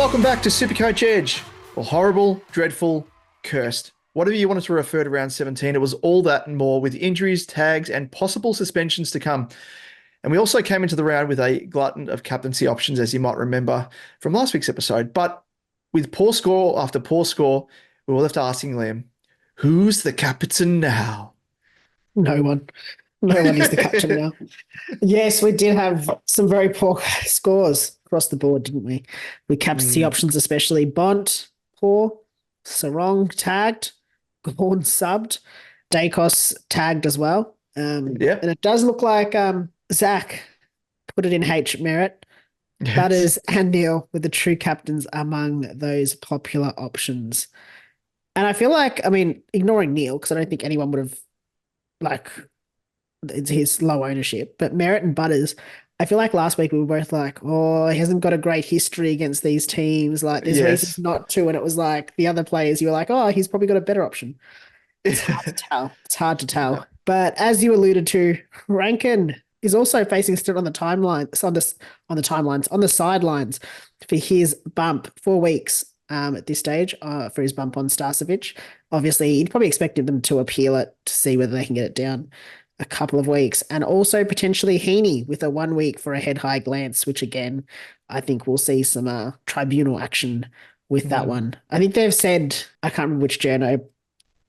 Welcome back to SuperCoach Edge. Well, horrible, dreadful, cursed. Whatever you wanted to refer to round 17, it was all that and more with injuries, tags, and possible suspensions to come. And we also came into the round with a glutton of captaincy options, as you might remember from last week's episode. But with poor score after poor score, we were left asking Liam, who's the captain now? No one. No one is the captain now. Yes, we did have some very poor scores across the board, didn't we? With captaincy options, especially Bont, poor, Sarong tagged, Gawn subbed, Dacos tagged as well. And it does look like Zach put it in H merit. Yes. Butters and Neil with the true captains among those popular options. And I feel like, ignoring Neil, because I don't think anyone would have, it's his low ownership, but Merritt and Butters, I feel like last week we were both like, oh, he hasn't got a great history against these teams. Like, there's reasons not to. And it was like the other players, you were like, oh, he's probably got a better option. It's hard to tell. It's hard to tell. Yeah. But as you alluded to, Rankine is also facing still on the timelines, on the sidelines for his bump 4 weeks at this stage for his bump on Starcevic. Obviously, you'd probably expected them to appeal it to see whether they can get it down a couple of weeks, and also potentially Heaney with a 1 week for a head high glance, which again, I think we'll see some tribunal action with that one. I think they've said, I can't remember which journo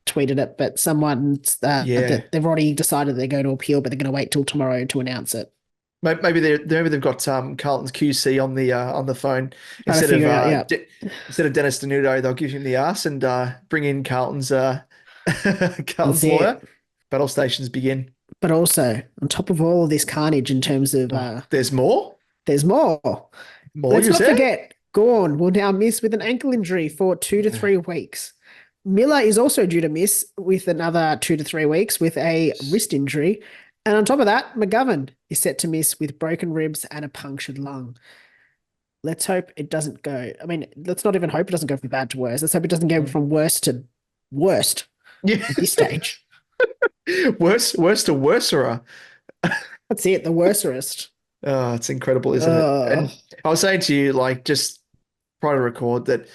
tweeted it, but someone that they've already decided they're going to appeal, but they're going to wait till tomorrow to announce it. Maybe they've got Carlton's QC on the phone instead of Dennis Denudo. They'll give him the ass and bring in Carlton's lawyer. Battle stations begin. But also, on top of all of this carnage in terms of... there's more? There's more. Let's not forget, Gawn will now miss with an ankle injury for 2 to 3 weeks. Miller is also due to miss with another 2 to 3 weeks with a wrist injury. And on top of that, McGovern is set to miss with broken ribs and a punctured lung. Let's hope it doesn't go... let's not even hope it doesn't go from bad to worse. Let's hope it doesn't go from worst to worst at this stage. Worse to worserer. That's it, the worserest. Oh, it's incredible, isn't it? And I was saying to you, just prior to record, that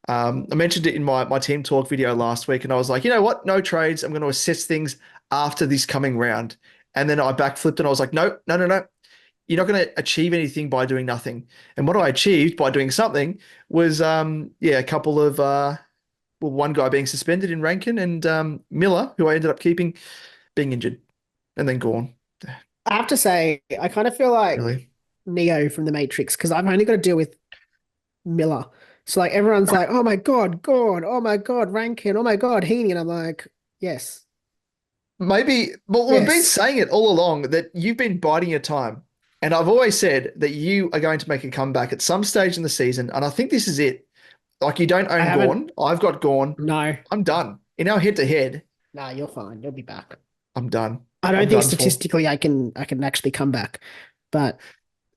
I mentioned it in my team talk video last week, and I was like, you know what? No trades. I'm going to assess things after this coming round. And then I backflipped and I was like, no. You're not going to achieve anything by doing nothing. And what I achieved by doing something was, a couple of... one guy being suspended in Rankine and Miller, who I ended up keeping, being injured, and then Gawn. I have to say, I kind of feel like Neo from The Matrix, because I've only got to deal with Miller. So everyone's like, oh my God, Gawn, oh my God, Rankine, oh my God, Heaney. And I'm like, yes. Maybe, but we've been saying it all along that you've been biding your time. And I've always said that you are going to make a comeback at some stage in the season. And I think this is it. You don't own Gawn. I've got Gawn. No. I'm done. In our head-to-head. No, you're fine. You'll be back. I'm done. I don't think statistically I can actually come back. But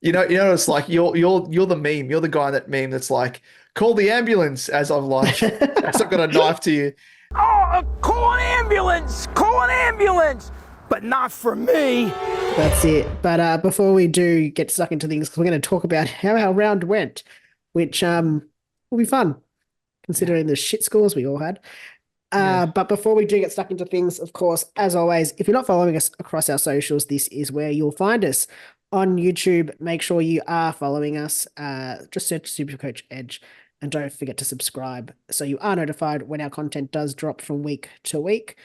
you know, it's like you're the meme. You're the guy in that meme that's like, call the ambulance as I've I've got a knife to you. Oh, call an ambulance! Call an ambulance! But not for me. That's it. But before we do get stuck into things, we're going to talk about how our round went, which will be fun, considering the shit scores we all had. But before we do get stuck into things, of course, as always, if you're not following us across our socials, this is where you'll find us. On YouTube, make sure you are following us. Just search SuperCoach Edge and don't forget to subscribe so you are notified when our content does drop from week to week.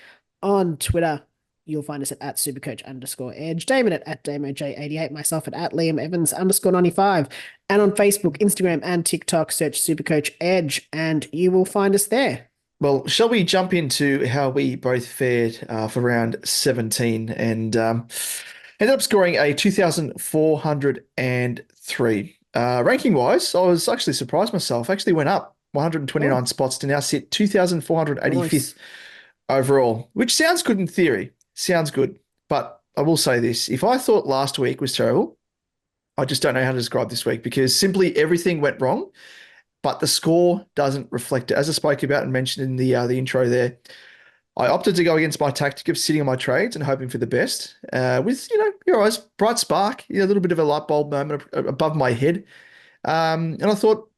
On Twitter, you'll find us at @supercoach_edge, Damon at DamoJ88, myself at Liam Evans _95. And on Facebook, Instagram, and TikTok, search SuperCoach Edge, and you will find us there. Well, shall we jump into how we both fared for round 17 and ended up scoring a 2,403. Ranking-wise, I was actually surprised myself. I actually went up 129 spots to now sit 2,485th overall, which sounds good in theory. Sounds good. But I will say this. If I thought last week was terrible, I just don't know how to describe this week because simply everything went wrong, but the score doesn't reflect it. As I spoke about and mentioned in the intro there, I opted to go against my tactic of sitting on my trades and hoping for the best with, your eyes, bright spark, a little bit of a light bulb moment above my head. And I thought,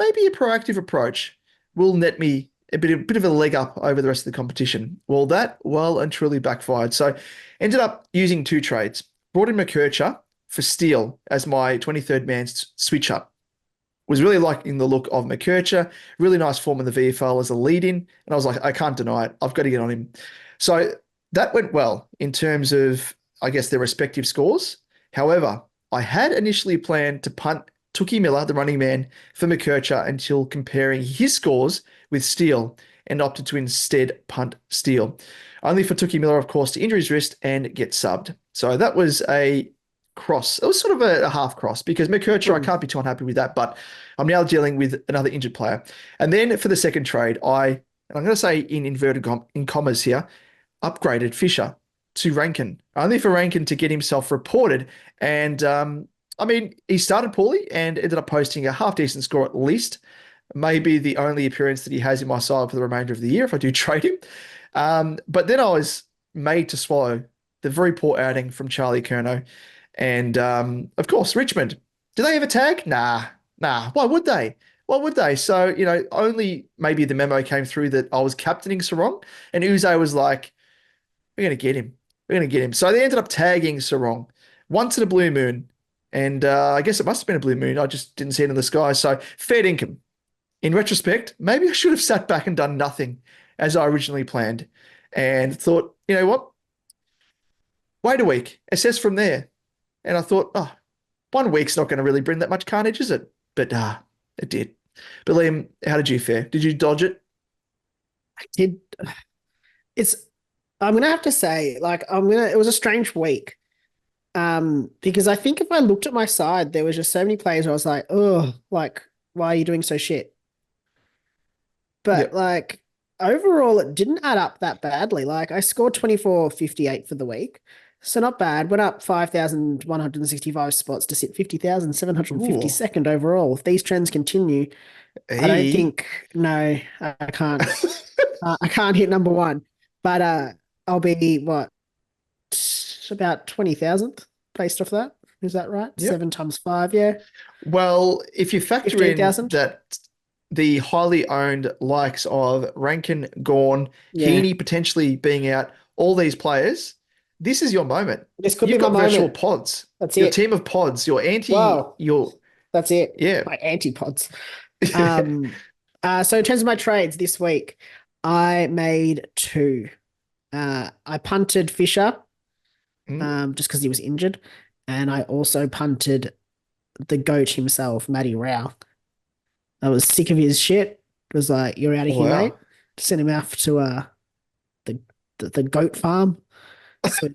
maybe a proactive approach will net me a bit of a leg up over the rest of the competition. Well, that well and truly backfired. So ended up using 2 trades. Brought in McKercher for Steele as my 23rd man switch up. Was really liking the look of McKercher. Really nice form in the VFL as a lead-in. And I was like, I can't deny it. I've got to get on him. So that went well in terms of, I guess, their respective scores. However, I had initially planned to punt Tookie Miller, the running man, for McKercher until comparing his scores with Steele, and opted to instead punt Steele. Only for Tookie Miller, of course, to injure his wrist and get subbed. So that was a cross. It was sort of a half cross because McKercher, I can't be too unhappy with that, but I'm now dealing with another injured player. And then for the second trade, and I'm going to say in inverted commas here, upgraded Fisher to Rankine, only for Rankine to get himself reported. And I mean, he started poorly and ended up posting a half-decent score at least. Maybe the only appearance that he has in my side for the remainder of the year if I do trade him. But then I was made to swallow the very poor outing from Charlie Curnow. And, of course, Richmond. Do they have a tag? Nah. Why would they? So, only maybe the memo came through that I was captaining Sarong, and Uze was like, we're going to get him. So they ended up tagging Sarong once in a blue moon. And I guess it must have been a blue moon. I just didn't see it in the sky. So fair income. In retrospect, maybe I should have sat back and done nothing as I originally planned and thought, you know what? Wait a week, assess from there. And I thought, 1 week's not going to really bring that much carnage, is it? But it did. But Liam, how did you fare? Did you dodge it? I did. I'm going to have to say, it was a strange week. Because I think if I looked at my side, there was just so many players where I was like, oh, why are you doing so shit? But overall, it didn't add up that badly. I scored 24.58 for the week. So not bad. Went up 5,165 spots to sit 50,752nd overall. If these trends continue, I don't think, no, I can't. I can't hit number 1. But I'll be, about 20,000th based off that. Is that right? Yep. 7 times 5, yeah. Well, if you factor 15,000? in that the highly owned likes of Rankine, Gawn, Heaney potentially being out, all these players, this is your moment. This could You've be my got virtual moment. pods. That's your it. Team of pods, your anti, that's it. Yeah. My anti-pods. So in terms of my trades this week, I made 2. I punted Fisher, just because he was injured. And I also punted the GOAT himself, Matty Rao. I was sick of his shit. It was like, you're out of here, mate. Sent him off to the goat farm. So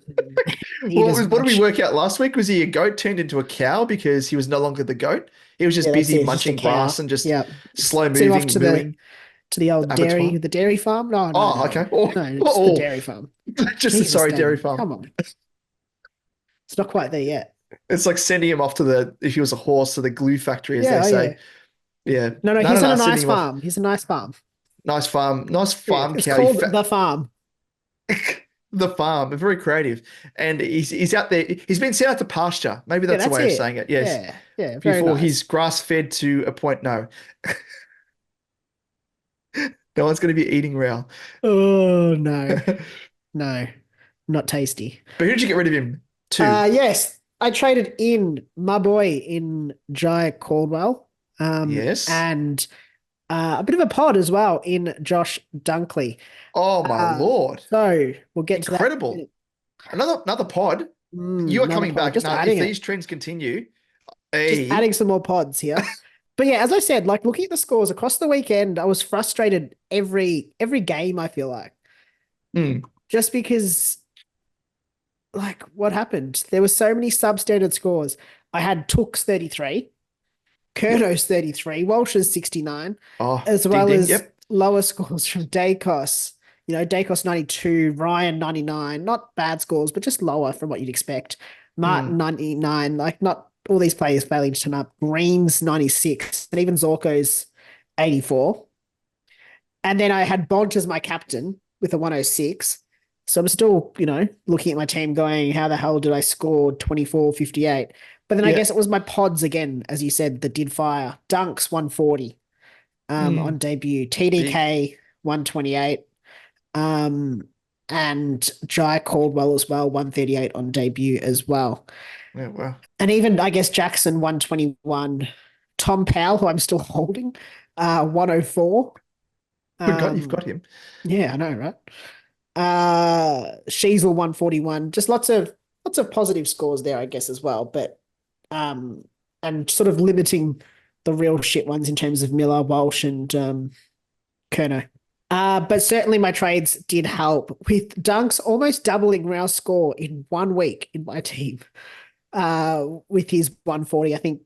what did we work out last week? Was he a goat turned into a cow because he was no longer the goat? He was just busy munching grass and just slow moving, off to the old dairy farm. No, okay. No, it's the dairy farm. Dairy farm. Come on. It's not quite there yet. It's like sending him off to if he was a horse, to the glue factory, as they say. Yeah. No, he's on a nice farm. He's a nice farm. Nice farm cow. It's called The Farm. The Farm. Very creative. And he's out there. He's been sent out to pasture. Maybe that's the way of saying it. Yes. Yeah. Before he's grass fed to a point. No. No one's going to be eating Rao. Oh, no. No. Not tasty. But who did you get rid of him to? Yes. I traded in my boy in Jai Caldwell. Yes. And a bit of a pod as well in Josh Dunkley. Oh, my Lord. So we'll get to that. Incredible. Another pod. You are coming back. Now, if these trends continue. Just adding some more pods here. But yeah, as I said, looking at the scores across the weekend, I was frustrated every game, I feel like. Just because, what happened? There were so many substandard scores. I had Took's 33, Curnow's 33, Walsh's 69, as well as lower scores from Dacos. Dacos 92, Ryan 99, not bad scores, but just lower from what you'd expect. Martin 99, not all these players failing to turn up. Green's 96, and even Zorko's 84. And then I had Bodge as my captain with a 106. So I'm still, looking at my team going, how the hell did I score 24.58? But then I guess it was my pods again, as you said, that did fire. Dunks 140. on debut. Big. TDK 128. And Jai Caldwell as well, 138 on debut as well. Yeah, wow. And even, I guess, Jackson, 121. Tom Powell, who I'm still holding, 104. Good God, you've got him. Yeah, I know, right? Sheasel 141. Just lots of positive scores there, I guess, as well. But and sort of limiting the real shit ones in terms of Miller, Walsh, and Kerno. But certainly my trades did help with Dunks almost doubling Rao's score in 1 week in my team. With his 140, I think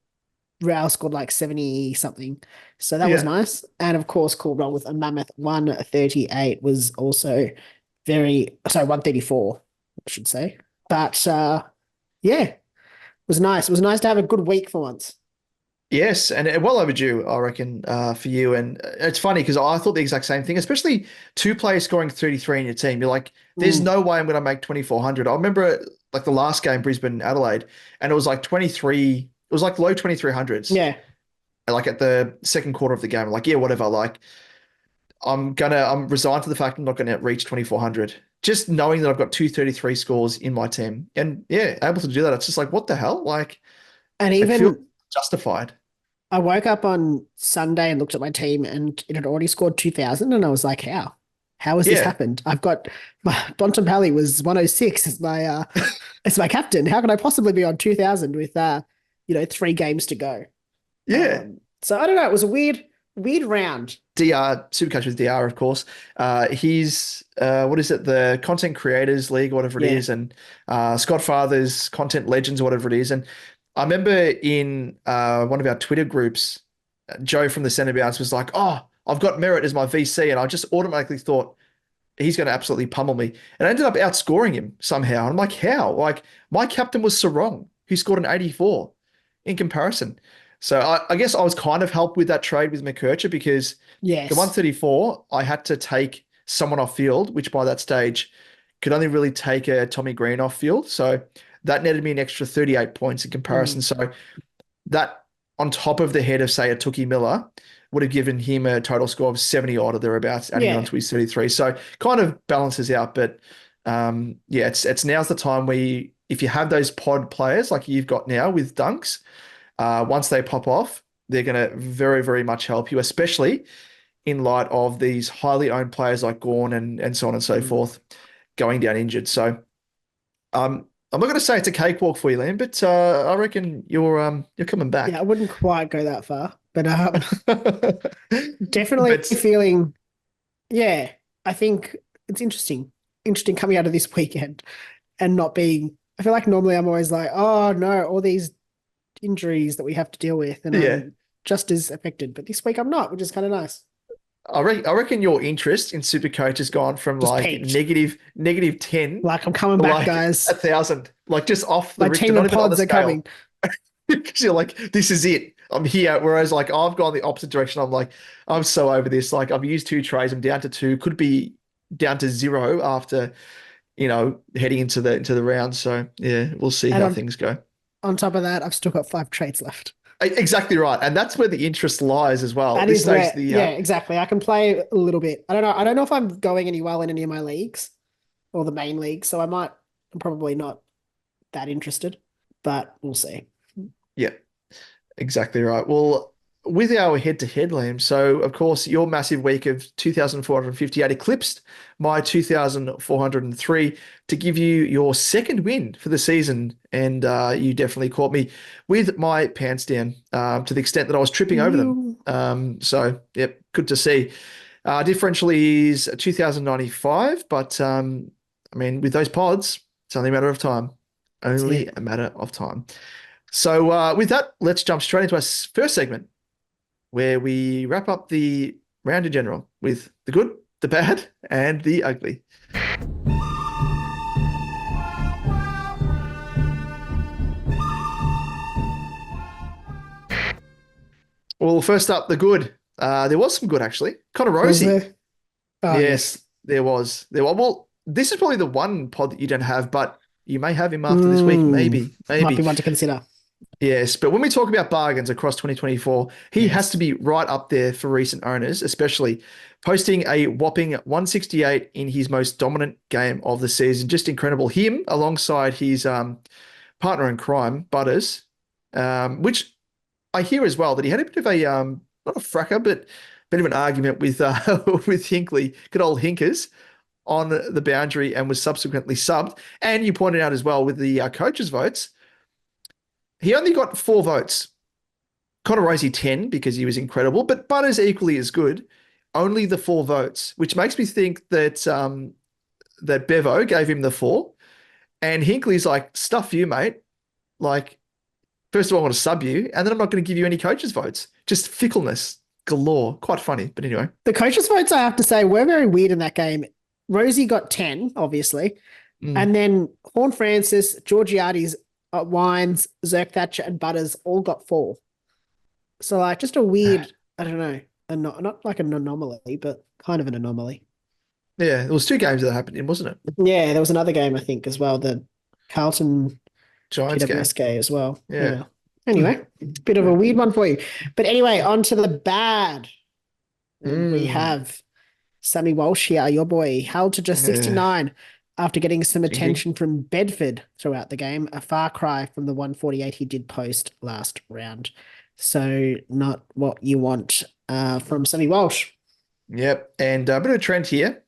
Rao scored like 70 something. So that was nice. And of course, cool roll with a mammoth 138 was also 134, I should say. But yeah, it was nice. It was nice to have a good week for once. Yes, and well overdue, I reckon, for you. And it's funny because I thought the exact same thing, especially 2 players scoring 33 in your team. You're like, there's no way I'm going to make 2,400. I remember like the last game, Brisbane, Adelaide, and it was like 23. It was like low 2,300s. Yeah. Like at the second quarter of the game, I'm like, yeah, whatever. Like, I'm resigned to the fact I'm not going to reach 2,400. Just knowing that I've got 233 scores in my team, and yeah, able to do that. It's just like, what the hell? Like, and it feels even justified. I woke up on Sunday and looked at my team, and it had already scored 2,000, and I was like, how? How has this happened? I've got my Bontempelli was 106 as my as my captain. How can I possibly be on 2,000 with 3 games to go? Yeah. So I don't know. It was a weird round. DR, Supercoach with DR, of course. He's what is it? The Content Creators League, whatever it is, and Scott Father's Content Legends, whatever it is. And I remember in one of our Twitter groups, Joe from the Centre Bounce was like, "Oh, I've got Merritt as my VC," and I just automatically thought he's going to absolutely pummel me. And I ended up outscoring him somehow. And I'm like, how? Like, my captain was Sarong, who scored an 84 in comparison. So I guess I was kind of helped with that trade with McKercher because the 134, I had to take someone off field, which by that stage could only really take a Tommy Green off field. So that netted me an extra 38 points in comparison. So that on top of the head of, say, a Tookie Miller would have given him a total score of 70 odd or thereabouts, adding on to his 33. So kind of balances out. But it's now's the time where if you have those pod players like you've got now with Dunks, once they pop off, they're going to very, very much help you, especially in light of these highly owned players like Gawn and so on and so forth going down injured. So I'm not going to say it's a cakewalk for you, Liam, but I reckon you're coming back. Yeah, I wouldn't quite go that far, but definitely feeling. Yeah, I think it's interesting coming out of this weekend and not being. I feel like normally I'm always like, oh no, all these injuries that we have to deal with, and I'm just as affected. But this week I'm not, which is kind of nice. I reckon your interest in Supercoach has gone from just like peaked. negative 10. Like I'm coming back, guys. 1,000. Like just off the My team of pods are coming. Because you're like, this is it. I'm here. Whereas like I've gone the opposite direction. I'm like, I'm so over this. Like I've used 2 trades. I'm down to 2. Could be down to 0 after, heading into the round. So yeah, we'll see how things go. On top of that, I've still got 5 trades left. Exactly right, and that's where the interest lies as well. That is where, exactly. I can play a little bit. I don't know if I'm going any well in any of my leagues or the main league, so I'm probably not that interested, but we'll see. Yeah, exactly right. Well, with our head-to-head, Liam, so of course your massive week of 2,458 eclipsed my 2,403 to give you your second win for the season, and you definitely caught me with my pants down to the extent that I was tripping over them. So, yep, good to see. Differential is 2,095, but I mean, with those pods, it's only a matter of time. Only a matter of time. So with that, let's jump straight into our first segment, where we wrap up the round in general with the good, the bad, and the ugly. Well, first up, the good. There was some good, actually. Connor Rosie. Yes, there was. Well, this is probably the one pod that you don't have, but you may have him after this week. Maybe. Might be one to consider. Yes, but when we talk about bargains across 2024, he has to Yes. be right up there for recent owners, especially posting a whopping 168 in his most dominant game of the season. Just incredible. Him alongside his partner in crime, Butters, which I hear as well that he had a bit of a not a fracker, but a bit of an argument with with Hinkley, good old Hinkers, on the boundary and was subsequently subbed. And you pointed out as well with the coaches' votes, he only got 4 votes. Connor Rosie 10 because he was incredible, but Butters equally as good. Only the 4 votes, which makes me think that that Bevo gave him the 4, and Hinkley's like, "Stuff you, mate. Like, first of all, I want to sub you, and then I'm not going to give you any coaches' votes. Just fickleness galore." Quite funny, but anyway. The coaches' votes, I have to say, were very weird in that game. Rosie got 10, obviously. And then Horn Francis, Georgiades, Wines, Zerk Thatcher, and Butters all got 4. So, like, just a weird, I don't know, not like an anomaly, but kind of an anomaly. Yeah, it was 2 games that happened in, wasn't it? Yeah, there was another game, I think, as well, the Carlton Giants game. PWSK as well. Yeah. Anyway, it's a bit of a weird one for you. But anyway, on to the bad. We have Sammy Walsh here, your boy, held to just 69 after getting some attention from Bedford throughout the game, a far cry from the 148 he did post last round. So not what you want from Sammy Walsh. Yep, and a bit of a trend here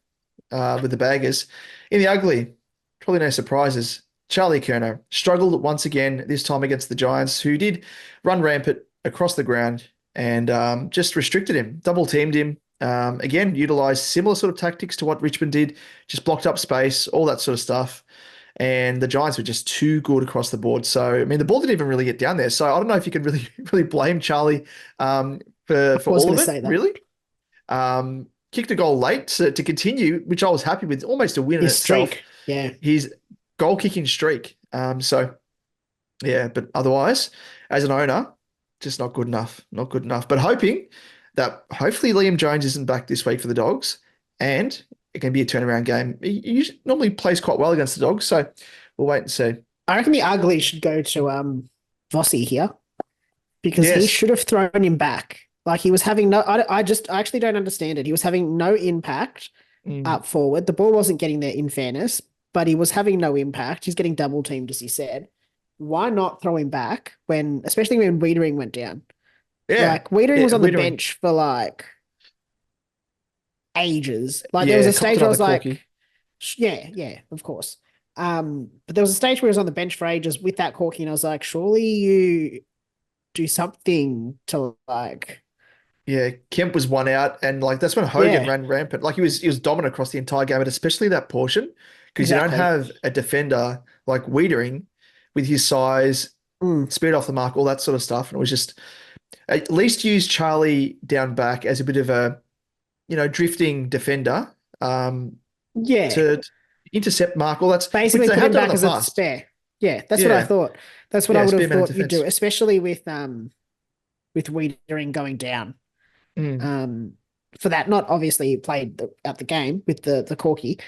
with the baggers. In the ugly, probably no surprises. Charlie Curnow struggled once again, this time against the Giants, who did run rampant across the ground and just restricted him, double teamed him. Again, utilized similar sort of tactics to what Richmond did, just blocked up space, all that sort of stuff. And the Giants were just too good across the board. So, I mean, the ball didn't even really get down there. So I don't know if you can really, really blame Charlie for all of it, really. Kicked a goal late to continue, which I was happy with, almost a win in itself. Streak. Yeah. His goal kicking streak. So, yeah, but otherwise, as an owner, just not good enough. Not good enough. But hoping that hopefully Liam Jones isn't back this week for the Dogs and it can be a turnaround game. He normally plays quite well against the Dogs, so we'll wait and see. I reckon the ugly should go to Vossi here because he should have thrown him back. Like he was having no, I actually don't understand it. He was having no impact up forward. The ball wasn't getting there in fairness, but he was having no impact. He's getting double teamed, as he said. Why not throw him back especially when Wiedering went down? Yeah. Like Wiedering was on the bench for like ages. Like there was a stage where I was like, yeah, of course. But there was a stage where he was on the bench for ages with that corky, and I was like, surely you do something to like. Yeah, Kemp was one out, and like that's when Hogan ran rampant. Like he was dominant across the entire game, but especially that portion because you don't have a defender like Wiedering with his size, speed off the mark, all that sort of stuff, and it was just at least use Charlie down back as a bit of a drifting defender. To intercept mark, all that's basically put him back as a spare. Yeah, that's what I thought. That's what I would have thought you'd do, especially with Wiedering going down. For that, not obviously he played out the game with the corky,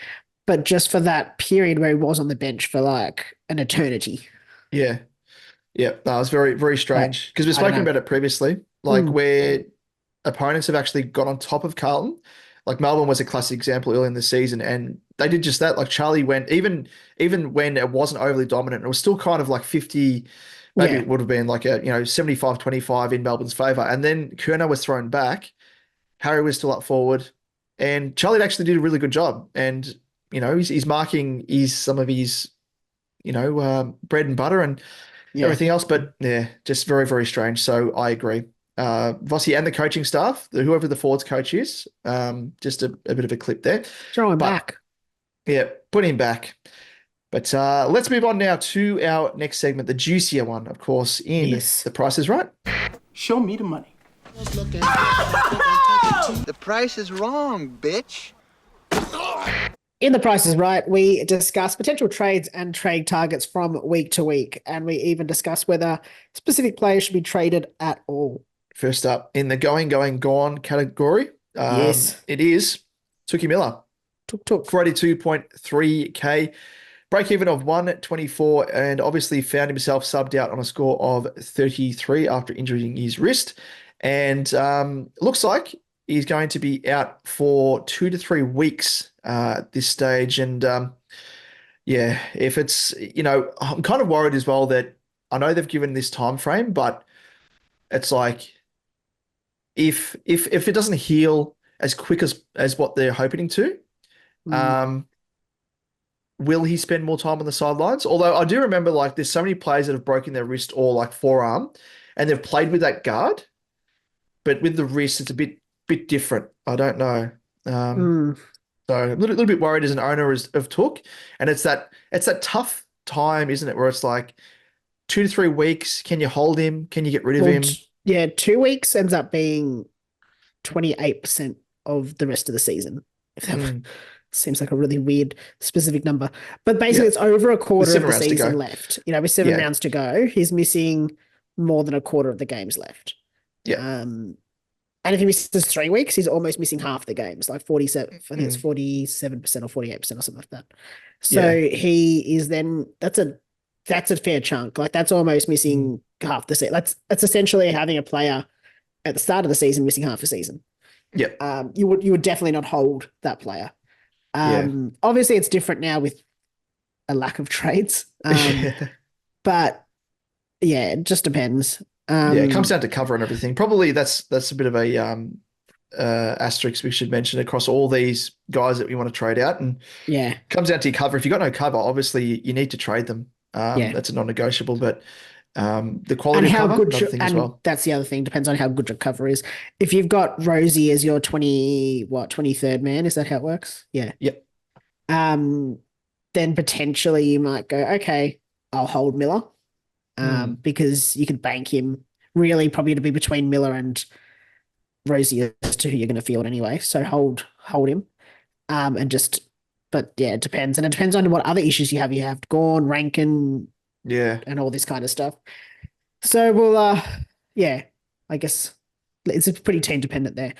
but just for that period where he was on the bench for like an eternity. Yeah. Yeah. No, it was very, very strange because we've spoken about it previously, like where opponents have actually got on top of Carlton. Like Melbourne was a classic example early in the season, and they did just that. Like Charlie went, even when it wasn't overly dominant, it was still kind of like 50, maybe it would have been like a 75-25 in Melbourne's favour. And then Curnow was thrown back, Harry was still up forward, and Charlie actually did a really good job. And he's marking some of his bread and butter and everything else. But yeah, just very, very strange. So I agree. Vossi and the coaching staff, whoever the forwards coach is, just a bit of a clip there. Throw him back. Yeah, put him back. But let's move on now to our next segment, the juicier one, of course, in The Price is Right. Show me the money. The price is wrong, bitch. In The Price is Right, we discuss potential trades and trade targets from week to week, and we even discuss whether specific players should be traded at all. First up, in the gone category, it is Tookie Miller. Took. 482.3K. Break even of 124 and obviously found himself subbed out on a score of 33 after injuring his wrist. And looks like he's going to be out for 2 to 3 weeks at this stage. And yeah, if it's, I'm kind of worried as well that I know they've given this time frame, but it's like if it doesn't heal as quick as what they're hoping to, um, will he spend more time on the sidelines? Although I do remember like there's so many players that have broken their wrist or like forearm and they've played with that guard, but with the wrist, it's a bit different. I don't know. So a little bit worried as an owner of Took. And it's that tough time, isn't it? Where it's like 2 to 3 weeks. Can you hold him? Can you get rid of him? Yeah, 2 weeks ends up being 28% of the rest of the season. If that seems like a really weird specific number. But basically it's over a quarter of the season left. With 7 rounds to go, he's missing more than a quarter of the games left. Yeah. And if he misses 3 weeks, he's almost missing half the games, like 47, I think it's 47% or 48% or something like that. So he is then, that's a fair chunk. Like that's almost missing half the season. That's essentially having a player at the start of the season missing half a season. Yeah. You would definitely not hold that player. Obviously it's different now with a lack of trades. But yeah, it just depends. It comes down to cover and everything. Probably that's a bit of a asterisk we should mention across all these guys that we want to trade out. And comes down to your cover. If you've got no cover, obviously you need to trade them. That's a non-negotiable. But the quality of cover, another thing as well. That's the other thing. Depends on how good your cover is. If you've got Rosie as your 23rd man, is that how it works? Yeah. Yep. Then potentially you might go, okay, I'll hold Miller. Because you could bank him really probably to be between Miller and Rosie as to who you're going to field anyway. So hold him. But yeah, it depends. And it depends on what other issues you have. You have Gawn, Rankine, and all this kind of stuff. So we'll, I guess it's pretty team dependent there.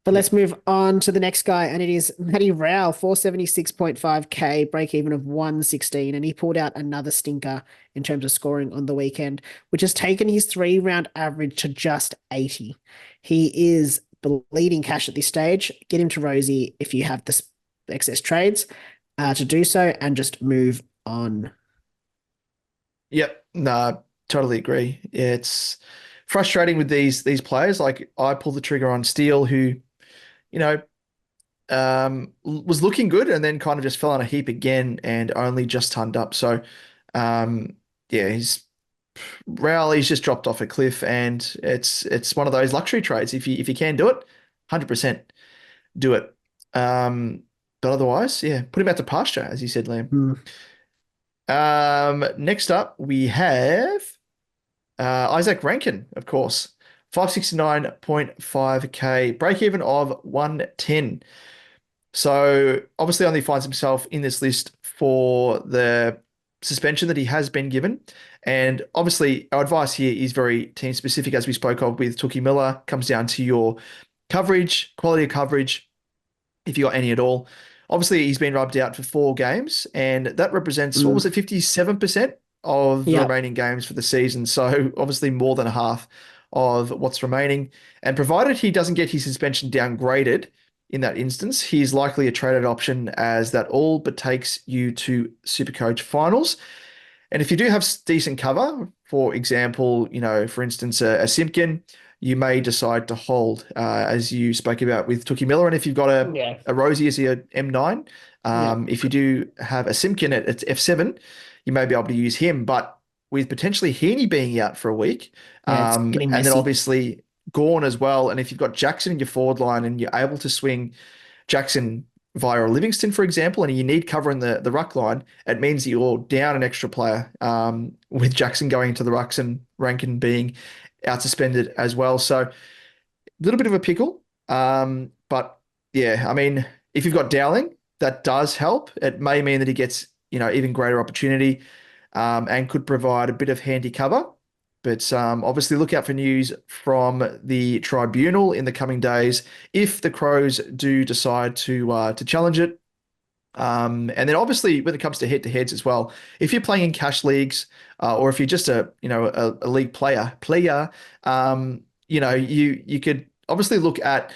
But let's move on to the next guy, and it is Matty Rowell, 476.5k, break even of 116, and he pulled out another stinker in terms of scoring on the weekend, which has taken his 3-round average to just 80. He is bleeding cash at this stage. Get him to Rosie if you have the excess trades to do so, and just move on. Yep, no, totally agree. Yeah, it's frustrating with these players. Like I pulled the trigger on Steele, who was looking good and then kind of just fell on a heap again and only just turned up. So, he's just dropped off a cliff, and it's one of those luxury trades. If you can do it, 100% do it. But otherwise, put him out to pasture, as you said, Liam. Next up, we have Isaac Rankine, of course. 569.5k, break even of 110. So obviously only finds himself in this list for the suspension that he has been given. And obviously our advice here is very team specific, as we spoke of with Tookie Miller. Comes down to your coverage, quality of coverage, if you got any at all. Obviously he's been rubbed out for 4 games, and that represents, what was it, 57% of the remaining games for the season. So obviously more than half of what's remaining. And provided he doesn't get his suspension downgraded in that instance, he's likely a traded option, as that all but takes you to SuperCoach finals. And if you do have decent cover, for example, for instance, a Simpkin, you may decide to hold, as you spoke about with Tookie Miller. And if you've got a Rosie as your M9, if you do have a Simpkin at F7, you may be able to use him. But with potentially Heaney being out for a week, and then obviously Gawn as well. And if you've got Jackson in your forward line and you're able to swing Jackson via a Livingston, for example, and you need cover in the ruck line, it means that you're down an extra player, with Jackson going into the rucks and Rankine being out suspended as well. So a little bit of a pickle. But yeah, I mean, if you've got Dowling, that does help. It may mean that he gets, even greater opportunity, and could provide a bit of handy cover. But obviously look out for news from the tribunal in the coming days if the Crows do decide to challenge it. And then obviously when it comes to head-to-heads as well, if you're playing in cash leagues, or if you're just a league player, you could obviously look at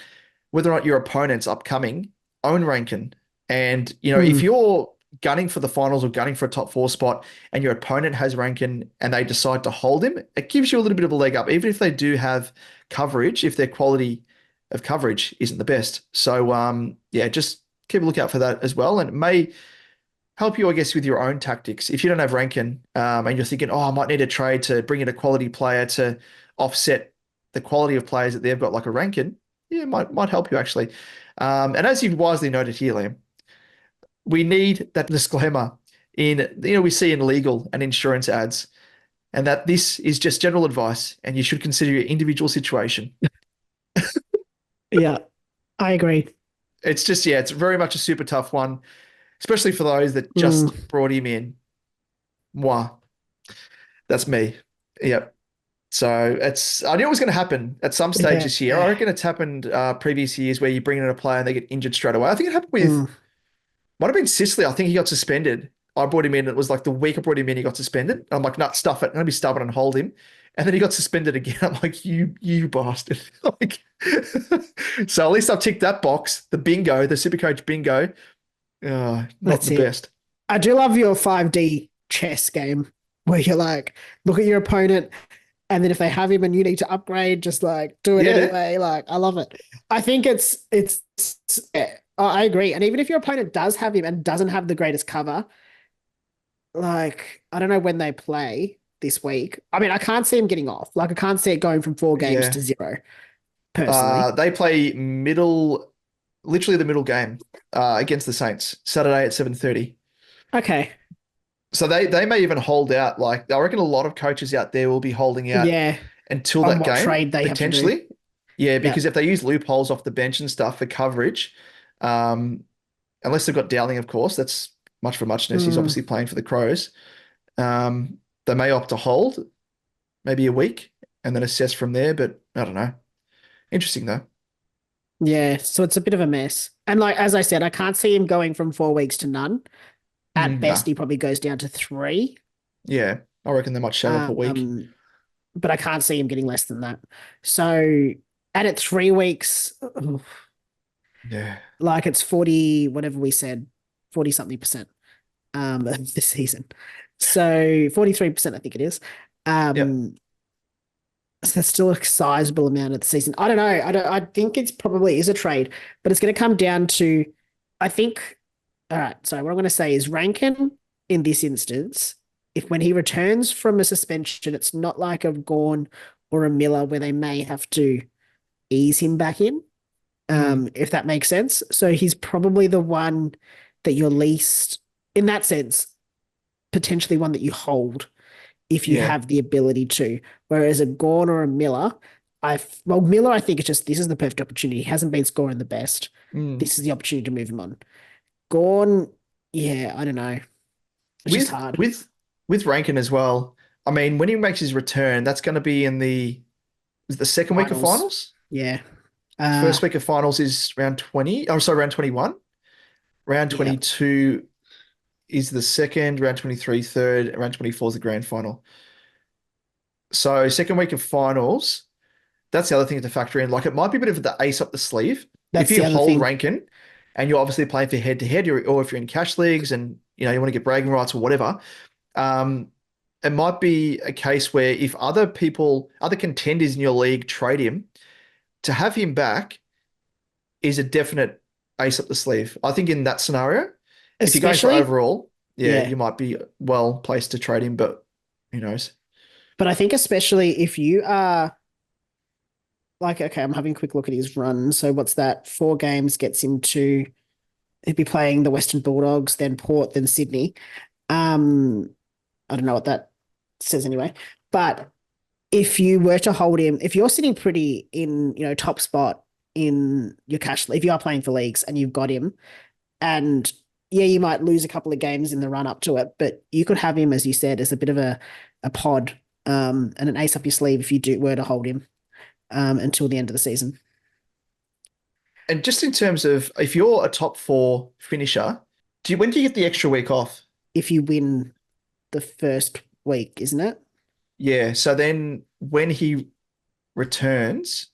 whether or not your opponent's upcoming own Rankine. And if you're gunning for the finals or gunning for a top 4 spot and your opponent has Rankine and they decide to hold him, it gives you a little bit of a leg up, even if they do have coverage, if their quality of coverage isn't the best. So just keep a lookout for that as well. And it may help you, I guess, with your own tactics. If you don't have Rankine, and you're thinking, oh, I might need a trade to bring in a quality player to offset the quality of players that they've got, like a Rankine, it might help you actually. And as you've wisely noted here, Liam, we need that disclaimer we see in legal and insurance ads, and that this is just general advice and you should consider your individual situation. Yeah, I agree. It's just, it's very much a super tough one, especially for those that just brought him in. Moi. That's me. Yep. So I knew it was going to happen at some stage this year. I reckon it's happened previous years where you bring in a player and they get injured straight away. I think it happened with, might have been Sicily. I think he got suspended. I brought him in. It was like the week I brought him in, he got suspended. I'm like, nah, stuff it. I'm going to be stubborn and hold him. And then he got suspended again. I'm like, you bastard. So at least I've ticked that box, the SuperCoach bingo. Not That's the best. I do love your 5D chess game where you're like, look at your opponent, and then if they have him and you need to upgrade, just like do it anyway. Like, I love it. I think I agree. And even if your opponent does have him and doesn't have the greatest cover, like, I don't know when they play this week. I mean, I can't see him getting off. Like, I can't see it going from 4 games to 0, personally. They play literally the middle game against the Saints, Saturday at 7:30. Okay. So they may even hold out. Like, I reckon a lot of coaches out there will be holding out until that game, trade they potentially. Have to do. Yeah, because if they use loopholes off the bench and stuff for coverage, unless they've got Dowling, of course, that's much for muchness. He's obviously playing for the Crows. They may opt to hold maybe a week and then assess from there, but I don't know. Interesting though. Yeah, so it's a bit of a mess. And like, as I said, I can't see him going from 4 weeks to none. At best, he probably goes down to 3. Yeah, I reckon they might shave up a week. But I can't see him getting less than that. So, at 3 weeks, like it's 40, whatever we said, 40 something percent this season. So 43%, I think it is. So that's still a sizable amount of the season. I don't know. I think it's probably is a trade, but it's going to come down to, I think, all right, so what I'm going to say is Rankine in this instance, if when he returns from a suspension, it's not like a Gawn or a Miller where they may have to ease him back in, if that makes sense. So he's probably the one that you're least, in that sense, potentially one that you hold if you have the ability to. Whereas a Gawn or a Miller, Miller, I think it's just, this is the perfect opportunity. He hasn't been scoring the best. This is the opportunity to move him on. Gawn, I don't know. It's just hard. With Rankine as well, I mean, when he makes his return, that's going to be in the second week of finals? Yeah. First week of finals is round 20. Oh, sorry, round 21. Round 22 is the second, round 23, third, round 24 is the grand final. So second week of finals, that's the other thing to factor in. Like, it might be a bit of the ace up the sleeve. If you hold Rankine and you're obviously playing for head-to-head, or if you're in cash leagues and you want to get bragging rights or whatever, it might be a case where if other contenders in your league trade him, to have him back is a definite ace up the sleeve. I think in that scenario, if you're going for overall, you might be well placed to trade him, but who knows? But I think especially if you are like, okay, I'm having a quick look at his run. So what's that? 4 games gets him to, he'd be playing the Western Bulldogs, then Port, then Sydney. I don't know what that says anyway. But if you were to hold him, if you're sitting pretty in, top spot in your cash, if you are playing for leagues and you've got him, and you might lose a couple of games in the run up to it, but you could have him, as you said, as a bit of a pod, and an ace up your sleeve if you were to hold him until the end of the season. And just in terms of, if you're a top 4 finisher, When do you get the extra week off? if you win the first week, isn't it? Yeah. So then when he returns,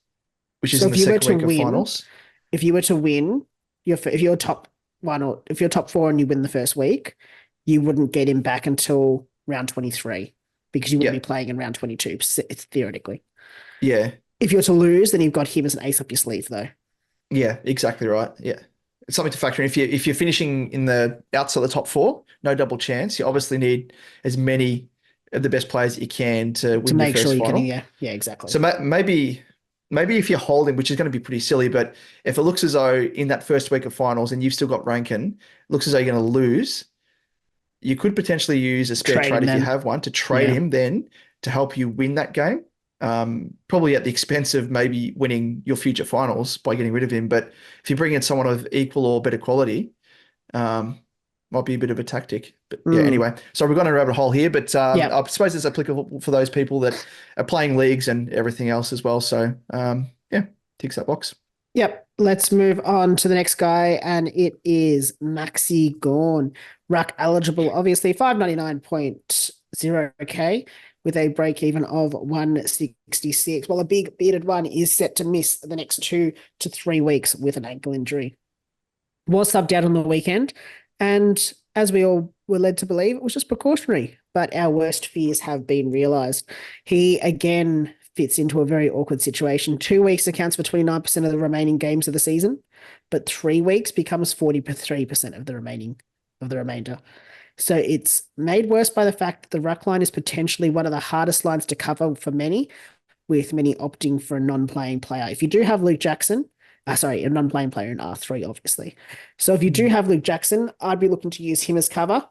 which is So in the second week of finals. if you were to win, if you're top one or if you're top four and you win the first week, you wouldn't get him back until round 23 because you wouldn't Yeah. be playing in round 22, theoretically. Yeah. If you're to lose, then you've got him as an ace up your sleeve, though. Yeah, exactly right. Yeah. It's something to factor in. If you're finishing in the outside the top four, no double chance. You obviously need as many of the best players that you can to To win your make sure first you can, final. yeah, exactly. So maybe if you're holding, which is going to be pretty silly, but if it looks as though in that first week of finals and you've still got Rankine, looks as though you're going to lose, you could potentially use a spare Trade him trade if you then. have one to trade Yeah. him then to help you win that game. Probably at the expense of maybe winning your future finals by getting rid of him. But if you bring in someone of equal or better quality, might be a bit of a tactic. But yeah, anyway, so we're going to rabbit hole here, but Yep. I suppose it's applicable for those people that are playing leagues and everything else as well. So yeah, ticks that box. Yep. Let's move on to the next guy, and it is Maxi Gawn. Ruck eligible, obviously 599.0k with a break even of 166. While a big bearded one is set to miss the next 2 to 3 weeks with an ankle injury. Was subbed out on the weekend, and as we all were led to believe, it was just precautionary, but our worst fears have been realised. He again fits into a very awkward situation. 2 weeks accounts for 29% of the remaining games of the season, but 3 weeks becomes 43% of the remainder. So it's made worse by the fact that the ruck line is potentially one of the hardest lines to cover for many, with many opting for a non-playing player. If you do have Luke Jackson, a non-playing player in R3, obviously. So if you do have Luke Jackson, I'd be looking to use him as cover.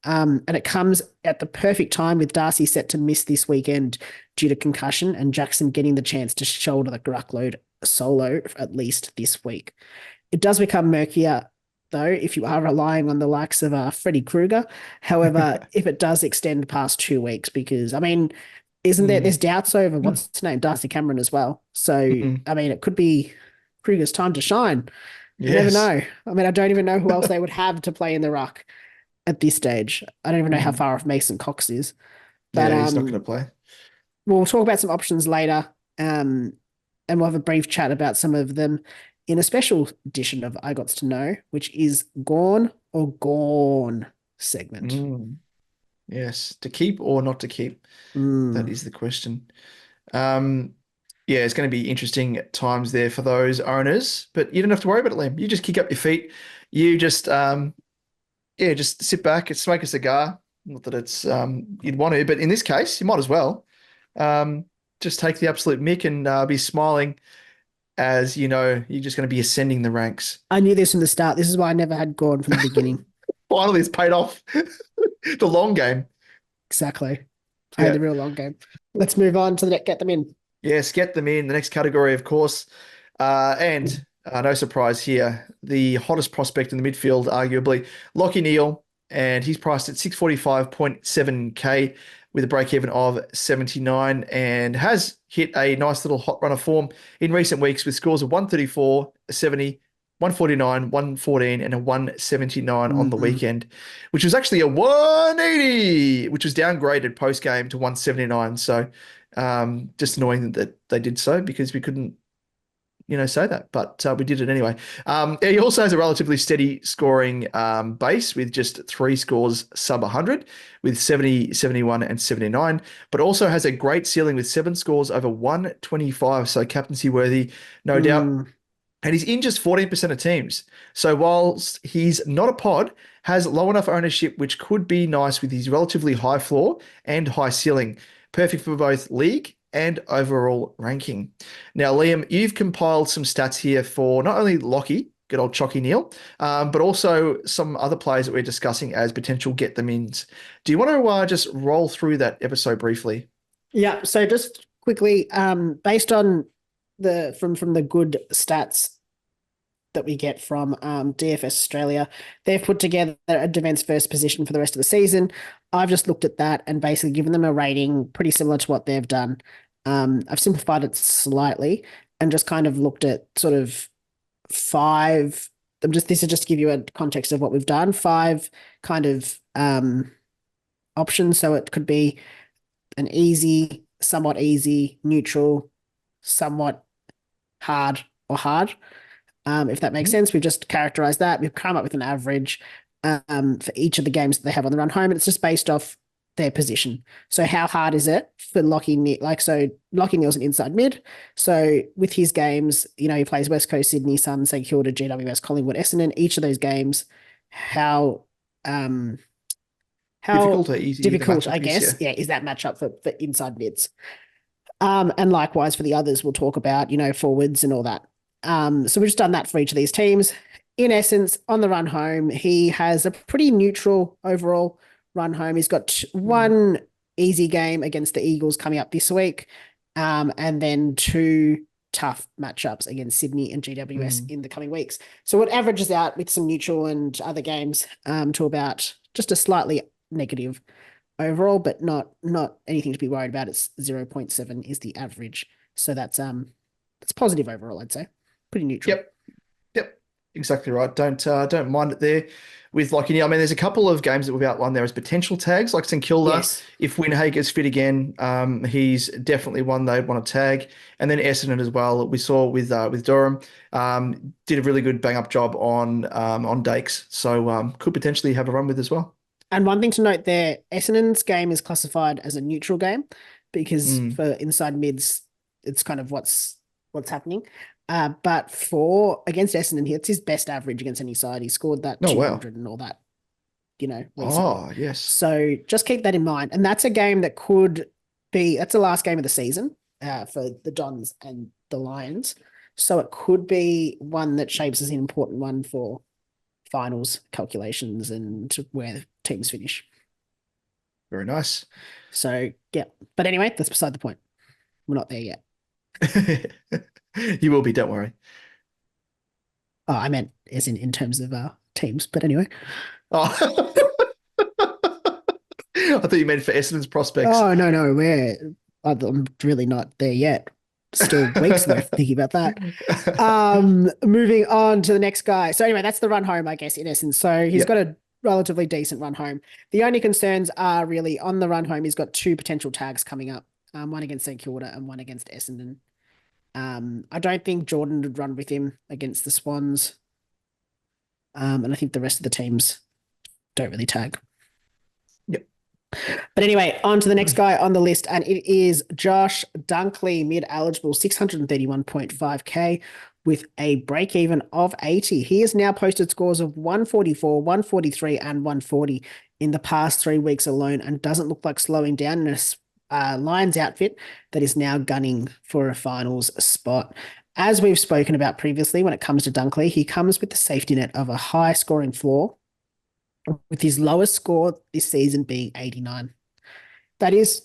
And it comes at the perfect time with Darcy set to miss this weekend due to concussion and Jackson getting the chance to shoulder the ruck load solo at least this week. It does become murkier, though, if you are relying on the likes of Freddie Krueger. However, if it does extend past 2 weeks, because, I mean, there's doubts over what's his name, Darcy Cameron as well. So, I mean, it could be Kruger's time to shine. You never know. I mean, I don't even know who else they would have to play in the ruck at this stage. I don't even know how far off Mason Cox is. But yeah, he's not going to play. We'll talk about some options later, and we'll have a brief chat about some of them in a special edition of I Gots to Know, which is Gawn or Gorn segment. Yes, to keep or not to keep. That is the question. Yeah, it's going to be interesting times there for those owners, but you don't have to worry about it, Liam. You just kick up your feet. You just just sit back and smoke a cigar. Not that it's you'd want to, but in this case, you might as well. Just take the absolute mick and be smiling as you know you're just going to be ascending the ranks. I knew this from the start. This is why I never had Gawn from the beginning. Finally, it's paid off. The long game. Exactly. Playing the real long game. Let's move on to get them in. Yes, get them in. The next category, of course. And no surprise here, the hottest prospect in the midfield, arguably, Lachie Neale, and he's priced at 645.7k with a break-even of 79 and has hit a nice little hot run of form in recent weeks with scores of 134, 70, 149, 114, and a 179 on the weekend, which was actually a 180, which was downgraded post-game to 179. So just annoying that they did so because we couldn't, say that, but we did it anyway. He also has a relatively steady scoring base with just 3 scores sub 100 with 70, 71, and 79, but also has a great ceiling with 7 scores over 125. So captaincy worthy, no doubt. And he's in just 14% of teams. So whilst he's not a pod, has low enough ownership, which could be nice with his relatively high floor and high ceiling. Perfect for both league and overall ranking. Now, Liam, you've compiled some stats here for not only Lachie, good old Chocky Neale, but also some other players that we're discussing as potential get them ins. Do you want to just roll through that episode briefly? Yeah. So just quickly, based on from the good stats that we get from DFS Australia, they've put together a defense first position for the rest of the season. I've just looked at that and basically given them a rating pretty similar to what they've done. I've simplified it slightly and just kind of looked at sort of 5 this is just to give you a context of what we've done. 5 kind of options. So it could be an easy, somewhat easy, neutral, somewhat hard, or hard. If that makes sense, we've just characterized that. We've come up with an average for each of the games that they have on the run home, and it's just based off their position. So how hard is it for Lachie Neale? Lachie Neale's an inside mid. So with his games, he plays West Coast, Sydney, Suns, St Kilda, GWS, Collingwood, Essendon. Each of those games, how difficult or easy? Difficult, I guess. Yeah, is that matchup for inside mids? And likewise for the others, we'll talk about, forwards and all that. So we've just done that for each of these teams. In essence, on the run home, he has a pretty neutral overall run home. He's got one easy game against the Eagles coming up this week, and then 2 tough matchups against Sydney and GWS in the coming weeks. So it averages out with some neutral and other games to about just a slightly negative overall, but not anything to be worried about. It's 0.7 is the average. So that's positive overall, I'd say. Pretty neutral. Yep. Exactly right. Don't mind it there with Lachie Neale. I mean, there's a couple of games that we've outlined there as potential tags, like St Kilda. Yes. If Winhager's fit again, he's definitely one they'd want to tag. And then Essendon as well. We saw with Durham, did a really good bang up job on Dakes. So could potentially have a run with as well. And one thing to note there, Essendon's game is classified as a neutral game because for inside mids, it's kind of what's happening. But against Essendon, it's his best average against any side. He scored that 200 and all that, recently. Oh, yes. So just keep that in mind. And that's a game that that's the last game of the season for the Dons and the Lions. So it could be one that shapes as an important one for finals calculations and where the teams finish. Very nice. So, yeah. But anyway, that's beside the point. We're not there yet. You will be, don't worry. Oh, I meant as in terms of teams, but anyway. Oh. I thought you meant for Essendon's prospects. Oh, no, I'm really not there yet. Still weeks left thinking about that. Moving on to the next guy. So anyway, that's the run home, I guess, in essence. So he's got a relatively decent run home. The only concerns are really on the run home. He's got 2 potential tags coming up, one against St Kilda and one against Essendon. I don't think Jordan would run with him against the Swans. And I think the rest of the teams don't really tag. Yep. But anyway, on to the next guy on the list, and it is Josh Dunkley, mid-eligible, 631.5k with a break-even of 80. He has now posted scores of 144, 143, and 140 in the past 3 weeks alone, and doesn't look like slowing down in a Lions outfit that is now gunning for a finals spot. As we've spoken about previously, when it comes to Dunkley, he comes with the safety net of a high scoring floor, with his lowest score this season being 89. That is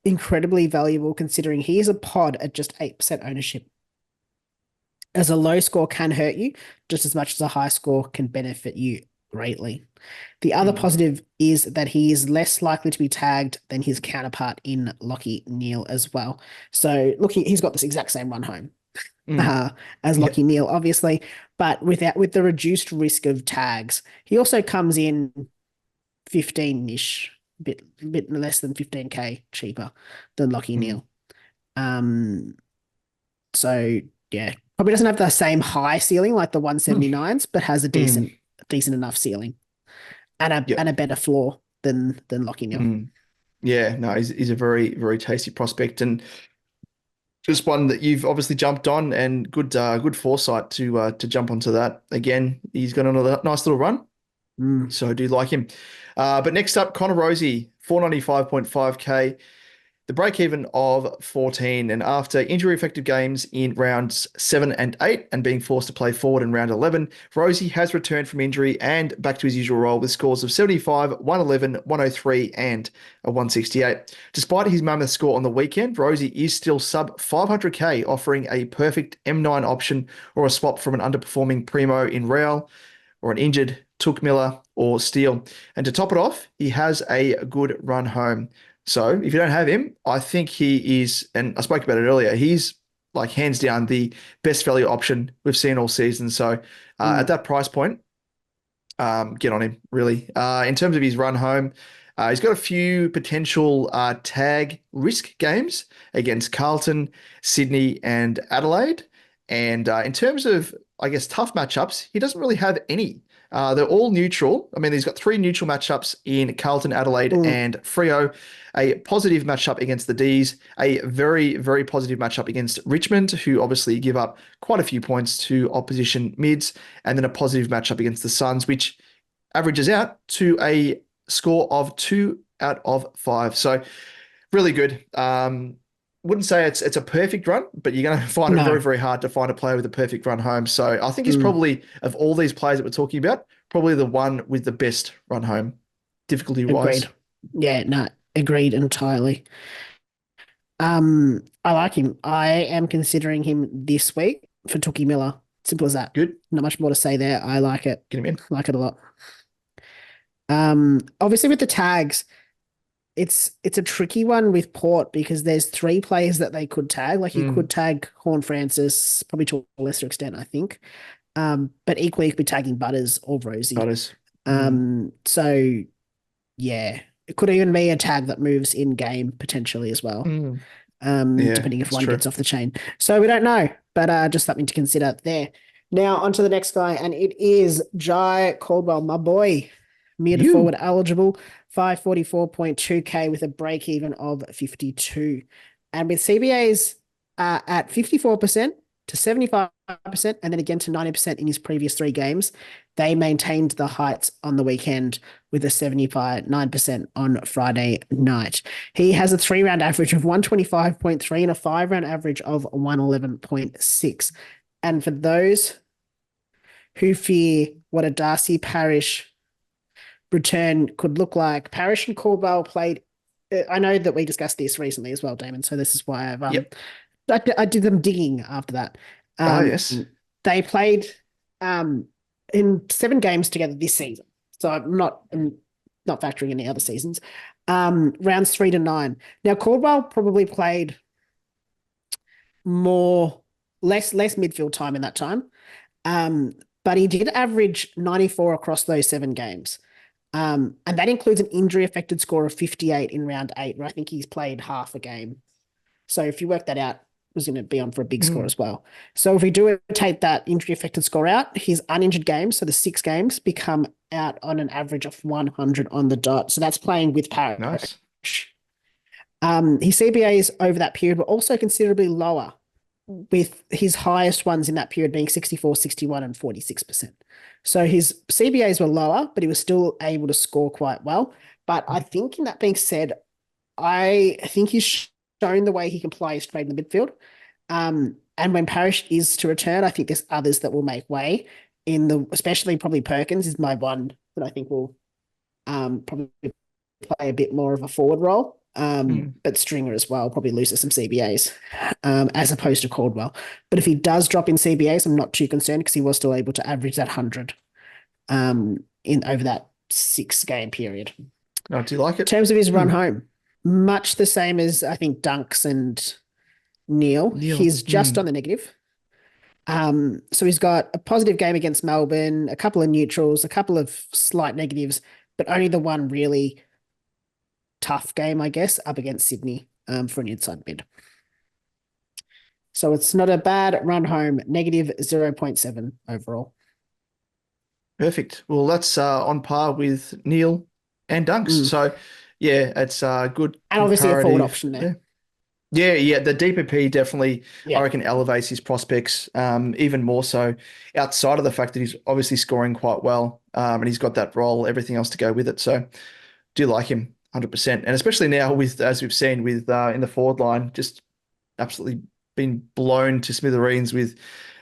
incredibly valuable considering he is a pod at just 8% ownership. As a low score can hurt you just as much as a high score can benefit you greatly. The other positive is that he is less likely to be tagged than his counterpart in Lachie Neale as well. So he's got this exact same run home as Lachie Neale, obviously, but with the reduced risk of tags. He also comes in 15-ish, bit less than 15k cheaper than Lachie Neale. So yeah, probably doesn't have the same high ceiling like the 179s, but has a decent enough ceiling and a better floor than Lachie Neale. Yeah, no, he's a very, very tasty prospect, and just one that you've obviously jumped on, and good foresight to jump onto that. Again, he's got another nice little run, so I do like him. But next up, Connor Rosie, 495.5k. The break-even of 14, and after injury-affected games in rounds 7 and 8 and being forced to play forward in round 11, Rosie has returned from injury and back to his usual role with scores of 75, 111, 103 and a 168. Despite his mammoth score on the weekend, Rosie is still sub 500k, offering a perfect M9 option or a swap from an underperforming Primo in Real or an injured Took Miller or Steele. And to top it off, he has a good run home. So if you don't have him, I think he is, and I spoke about it earlier, he's like hands down the best value option we've seen all season. So at that price point, get on him, really. In terms of his run home, he's got a few potential tag risk games against Carlton, Sydney, and Adelaide. And in terms of, I guess, tough matchups, he doesn't really have any. They're all neutral. I mean, he's got 3 neutral matchups in Carlton, Adelaide, and Freo. A positive matchup against the D's. A very, very positive matchup against Richmond, who obviously give up quite a few points to opposition mids. And then a positive matchup against the Suns, which averages out to a score of 2 out of 5. So really good. Wouldn't say it's a perfect run, but you're going to find it very, very hard to find a player with a perfect run home. So I think he's probably, of all these players that we're talking about, probably the one with the best run home, difficulty-wise. Agreed. Yeah, no, agreed entirely. I like him. I am considering him this week for Tookie Miller. Simple as that. Good. Not much more to say there. I like it. Get him in. Like it a lot. Obviously with the tags, it's a tricky one with Port because there's 3 players that they could tag. Like you could tag Horn-Francis, probably to a lesser extent, I think. But equally you could be tagging Butters or Rosie. So yeah, it could even be a tag that moves in game potentially as well. Depending if one gets off the chain. So we don't know, but just something to consider there. Now on to the next guy, and it is Jai Caldwell, my boy. Mid forward eligible, 544.2k with a break even of 52. And with CBAs at 54% to 75%, and then again to 90% in his previous 3 games, they maintained the heights on the weekend with a 79% on Friday night. He has a 3-round average of 125.3 and a 5-round average of 111.6. And for those who fear what a Darcy Parish return could look like, Parish and Caldwell played. I know that we discussed this recently as well, Damon. So this is why I did them digging after that. Yes, they played in 7 games together this season. So I'm not factoring in the other seasons. Rounds 3 to 9. Now Caldwell probably played less midfield time in that time, but he did average 94 across those 7 games. And that includes an injury-affected score of 58 in round 8, where I think he's played half a game. So if you work that out, it was going to be on for a big score as well. So if we do take that injury-affected score out, his uninjured games, so the 6 games, become out on an average of 100 on the dot. So that's playing with Parish. Nice. His CBAs over that period were also considerably lower, with his highest ones in that period being 64, 61, and 46%. So his CBAs were lower, but he was still able to score quite well. But I think in that being said, I think he's shown the way he can play straight in the midfield. And when Parish is to return, I think there's others that will make way especially probably Perkins is my one that I think will probably play a bit more of a forward role. But Stringer as well probably loses some CBAs as opposed to Caldwell. But if he does drop in CBAs, I'm not too concerned because he was still able to average that 100 in over that 6-game period. No, do you like it? In terms of his run home, much the same as I think Dunks and Neil. He's just on the negative. So he's got a positive game against Melbourne, a couple of neutrals, a couple of slight negatives, but only the one really tough game, I guess, up against Sydney for an inside mid. So it's not a bad run home, negative 0.7 overall. Perfect. Well, that's on par with Neil and Dunks. So, yeah, it's good. And obviously a forward option there. Yeah. The DPP definitely, I reckon, elevates his prospects even more so outside of the fact that he's obviously scoring quite well and he's got that role, everything else to go with it. So, do like him 100%. And especially now with, as we've seen with in the forward line, just absolutely been blown to smithereens with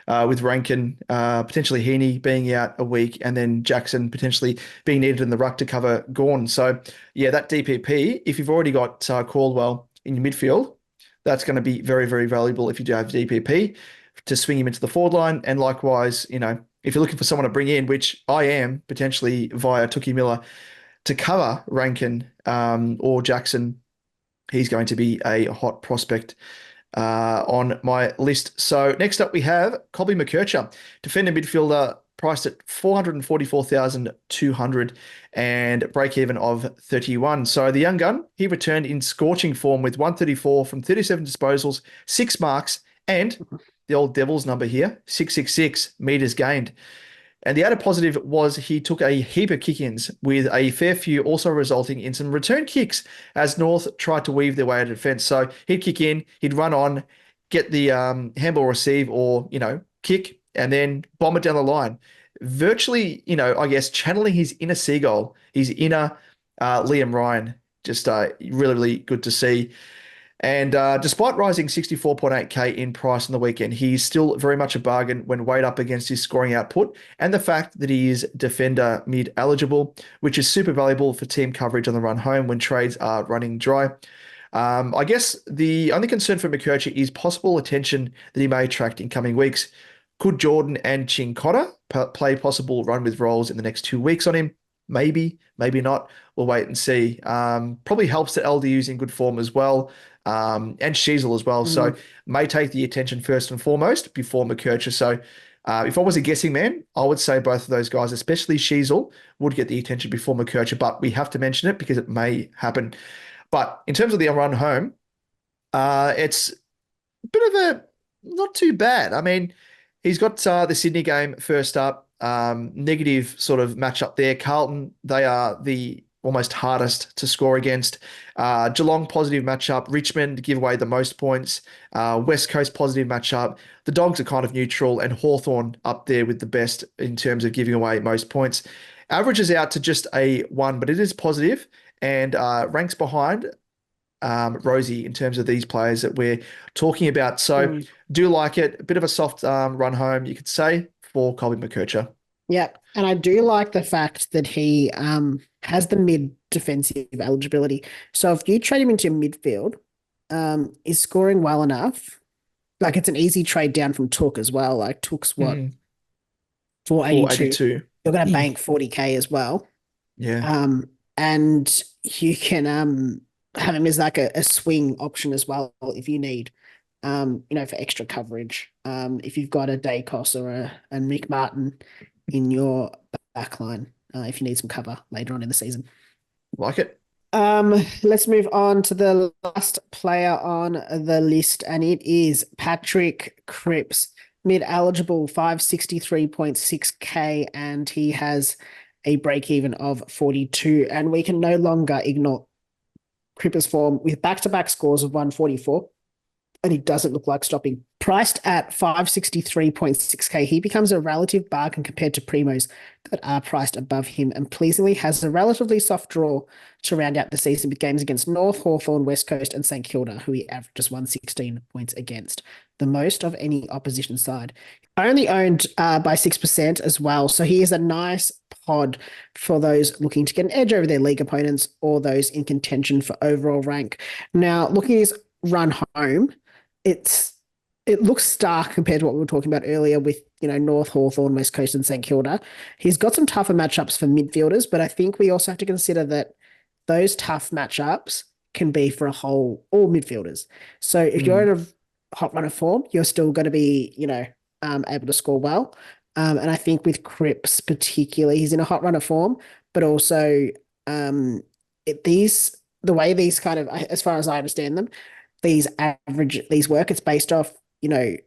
Rankine, potentially Heaney being out a week, and then Jackson potentially being needed in the ruck to cover Gawn. So, yeah, that DPP, if you've already got Caldwell in your midfield, that's going to be very, very valuable if you do have DPP to swing him into the forward line. And likewise, if you're looking for someone to bring in, which I am potentially via Tookie Miller, to cover Rankine or Jackson, he's going to be a hot prospect on my list. So next up we have Colby McKercher, defender midfielder, priced at 444,200 and break even of 31. So the young gun, he returned in scorching form with 134 from 37 disposals, 6 marks, and the old Devils number here, 666 meters gained. And the added positive was he took a heap of kick-ins, with a fair few also resulting in some return kicks as North tried to weave their way out of defence. So he'd kick in, he'd run on, get the handball receive or, kick, and then bomb it down the line. Virtually, I guess, channeling his inner Seagull, his inner Liam Ryan. Just really, really good to see. And despite rising 64.8k in price on the weekend, he's still very much a bargain when weighed up against his scoring output and the fact that he is defender mid eligible, which is super valuable for team coverage on the run home when trades are running dry. I guess the only concern for McKercher is possible attention that he may attract in coming weeks. Could Jordan and Chinkota play possible run with roles in the next 2 weeks on him? Maybe, maybe not. We'll wait and see. Probably helps that LDU's in good form as well. And Sheasel as well. So may take the attention first and foremost before McKercher. So if I was a guessing man, I would say both of those guys, especially Sheasel, would get the attention before McKercher, but we have to mention it because it may happen. But in terms of the run home, it's a bit of a not too bad. I mean, he's got the Sydney game first up, negative sort of matchup there. Carlton, they are the almost hardest to score against. Geelong, positive matchup. Richmond give away the most points. West Coast, positive matchup. The Dogs are kind of neutral, and Hawthorn up there with the best in terms of giving away most points. Averages out to just a 1, but it is positive and ranks behind Rosie in terms of these players that we're talking about. So do like it. A bit of a soft run home, you could say, for Colby McKercher. Yep. And I do like the fact that he has the mid defensive eligibility. So if you trade him into midfield, is scoring well enough. Like, it's an easy trade down from Took as well. Like, Took's what? 482. You're going to bank 40k as well. Yeah. And you can have him as like a swing option as well if you need, for extra coverage. If you've got a Dacos or a Mick Martin in your backline, if you need some cover later on in the season. Like it. Let's move on to the last player on the list, and it is Patrick Cripps, mid-eligible, 563.6k, and he has a break-even of 42, and we can no longer ignore Cripps' form with back-to-back scores of 144, and he doesn't look like stopping. Priced at 563.6k, he becomes a relative bargain compared to Primos that are priced above him, and pleasingly has a relatively soft draw to round out the season with games against North, Hawthorn, West Coast, and St Kilda, who he averages 116 points against, the most of any opposition side. Only owned by 6% as well, so he is a nice pod for those looking to get an edge over their league opponents or those in contention for overall rank. Now, looking at his run home, it looks stark compared to what we were talking about earlier with, North, Hawthorn, West Coast, and St Kilda. He's got some tougher matchups for midfielders, but I think we also have to consider that those tough matchups can be for all midfielders. So if you're in a hot run of form, you're still going to be, able to score well. And I think with Cripps particularly, he's in a hot run of form, but also the way these kind of, as far as I understand them, these work, it's based off, your